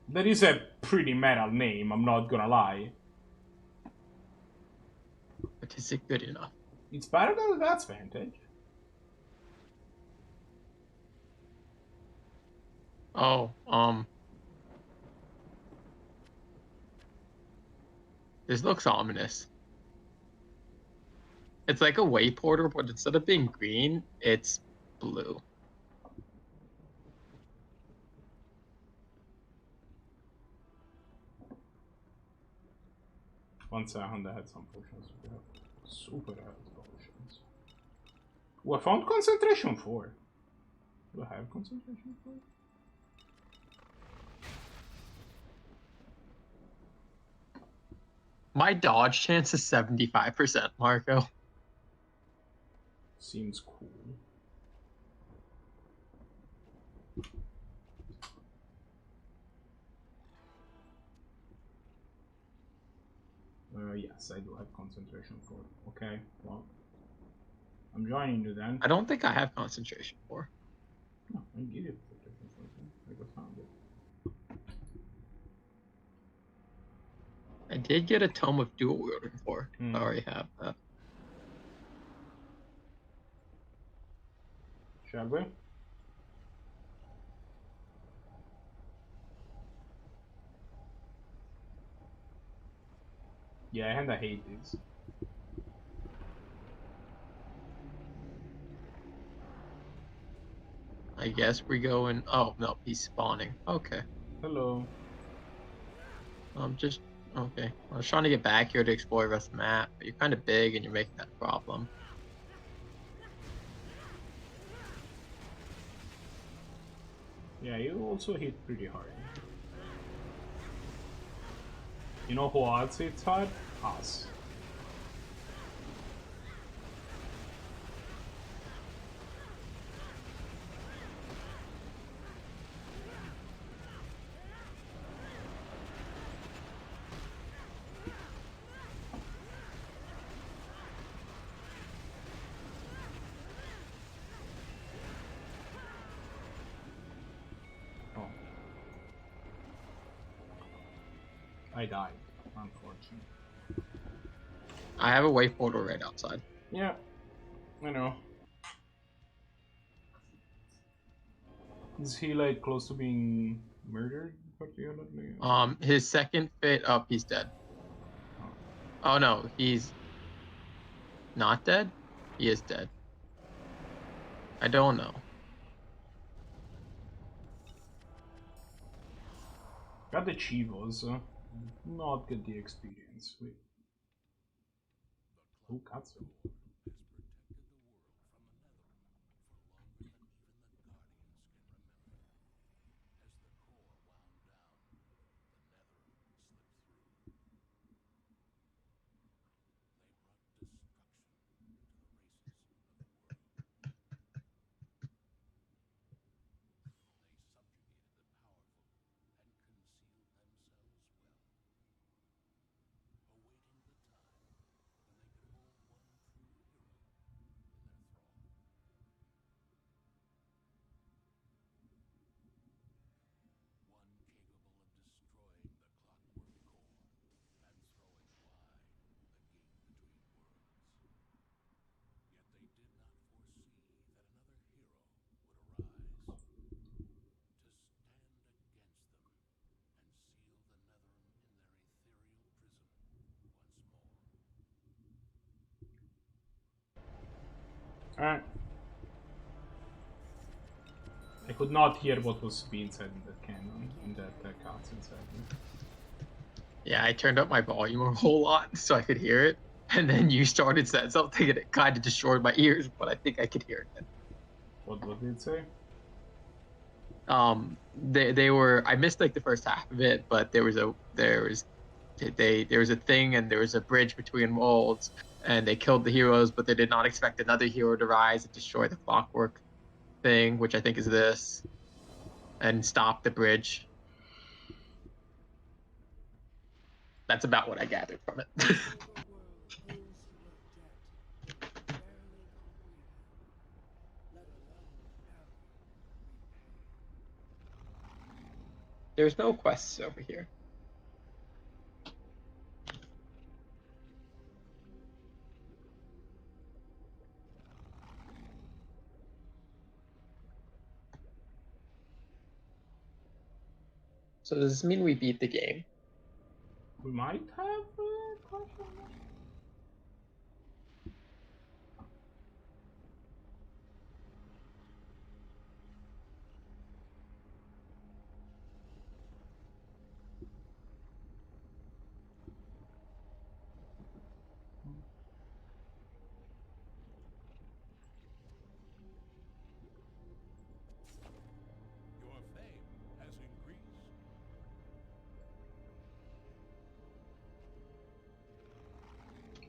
That is a pretty metal name, I'm not gonna lie. But is it good enough? It's better than that's Vantage. Oh, this looks ominous. It's like a way porter, but instead of being green, it's blue. Once I had some potions. We have super health potions. Oh, I found concentration 4. Do I have concentration 4? My dodge chance is 75%, Marco. Seems cool. Yes, I do have concentration 4. Okay, well, I'm joining you then. I don't think I have concentration 4. No, I give you concentration 4. I got found it. I did get a tome of dual wielding 4. Hmm. I already have that. Shall we? Yeah, and I hate these. I guess we go in. Oh no, he's spawning. Okay. Hello. Just okay. I was trying to get back here to explore the rest of the map, but you're kind of big and you're making that a problem. Yeah, you also hit pretty hard. You know who else hits hard? Us. I died, unfortunately. I have a wave portal right outside. Yeah, I know. Is he like close to being murdered? Particularly? His second fit up, he's dead. Oh no, he's not dead? He is dead. I don't know. Got the Chivos, not get the experience. Wait. Oh, Katsu. Alright. I could not hear what was being said in that canon, in that cutscene segment. Yeah, I turned up my volume a whole lot so I could hear it. And then you started saying something and it kind of destroyed my ears, but I think I could hear it. What did it say? They were, I missed like the first half of it, but there was a thing and there was a bridge between worlds and they killed the heroes, but they did not expect another hero to rise and destroy the clockwork thing, which I think is this, and stop the bridge. That's about what I gathered from it. There's no quests over here. So does this mean we beat the game? We might have a question mark? Your fame has increased.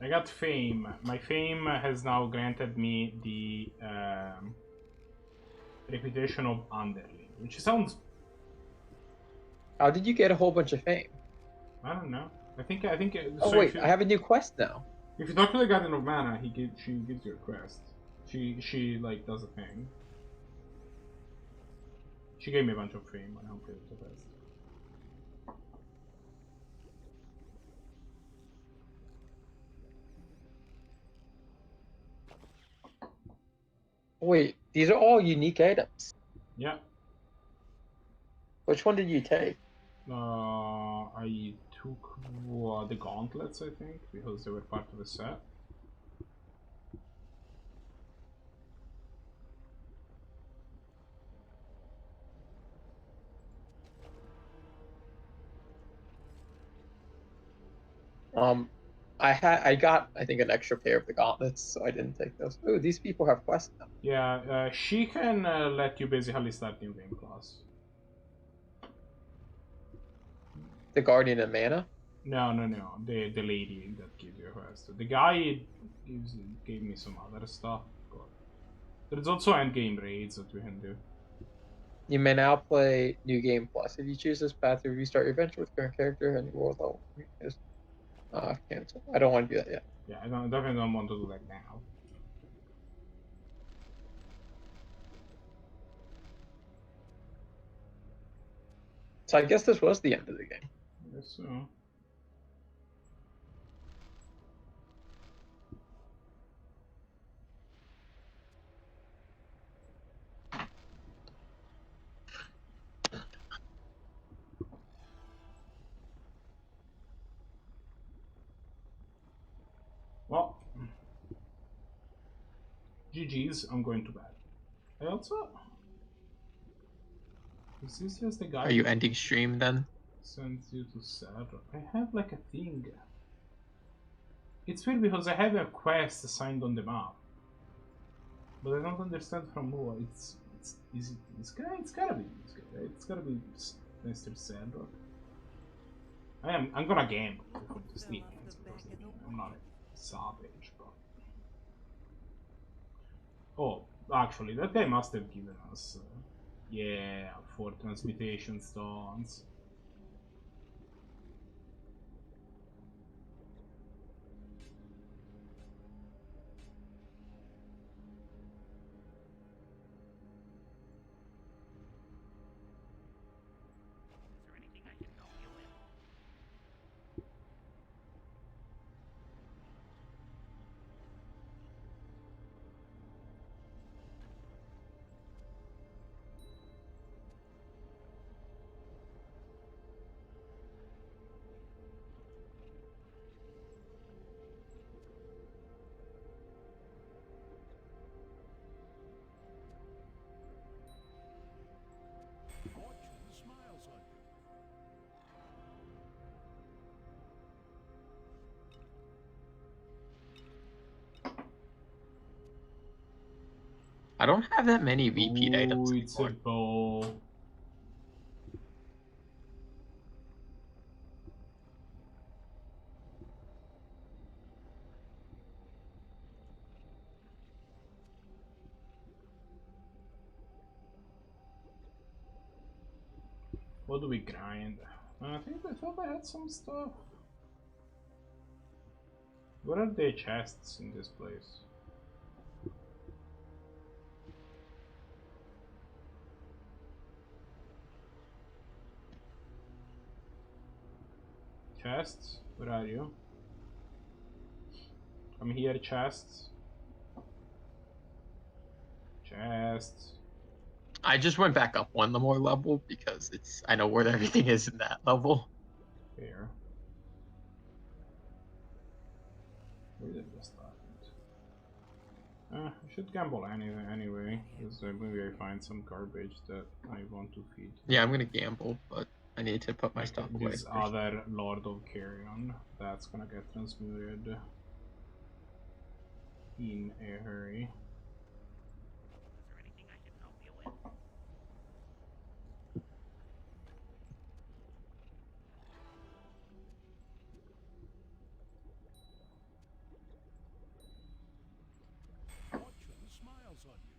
I got fame. My fame has now granted me the reputation of underling, which sounds. How did you get a whole bunch of fame? I don't know. I think. Oh so wait, I have a new quest now. If you talk to the Guardian of Mana, she gives you a quest. She like does a thing. She gave me a bunch of fame. I hope it was the best. Wait, these are all unique items. Yeah. Which one did you take? I took the gauntlets, I think, because they were part of the set. I got I think an extra pair of the gauntlets, so I didn't take those. Oh, these people have quests now. Yeah, she can let you basically start new game class. The Guardian of Mana? No. The lady that gives you a quest. The guy gave me some other stuff, but there's also endgame raids that we can do. You may now play New Game Plus. If you choose this path, you restart your adventure with current character and your world level. Cancel. I don't want to do that yet. Yeah, I definitely don't want to do that now. So I guess this was the end of the game. I guess so. GG's, I'm going to bed. I also... Is this just the guy Are you who ending stream then? sends you to Sarah? I have like a thing. It's weird because I have a quest assigned on the map. But I don't understand from who. It's gotta be Mr. Sandra. I'm gonna gamble before the stream ends because I'm not a savage, but oh, actually, that guy must have given us yeah, 4 transmutation stones. Fortune smiles on you. I don't have that many repeat Ooh, items it's a anymore. bow. What do we grind? I thought I had some stuff. What are the chests in this place? Chests? Where are you? Come here, chests. Chests. I just went back up one more level because I know where everything is in that level. Here. Where did this start? I should gamble anyway, because maybe I find some garbage that I want to feed. Yeah, I'm gonna gamble, but I need to put my stuff away. This first. other Lord of Carrion, that's gonna get transmuted in a hurry. Fortune smiles on you.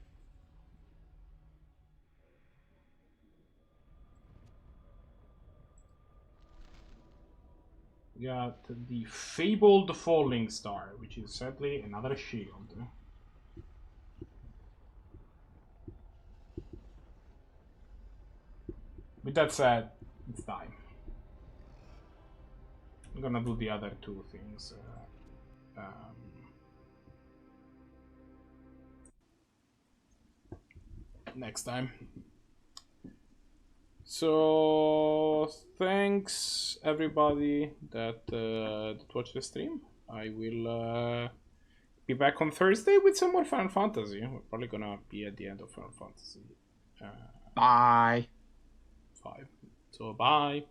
We got the fabled falling star, which is sadly another shield. With that said, it's time. I'm gonna do the other 2 things next time. So thanks everybody that watched the stream. I will be back on Thursday with some more Final Fantasy. We're probably gonna be at the end of Final Fantasy Bye. 5. So bye.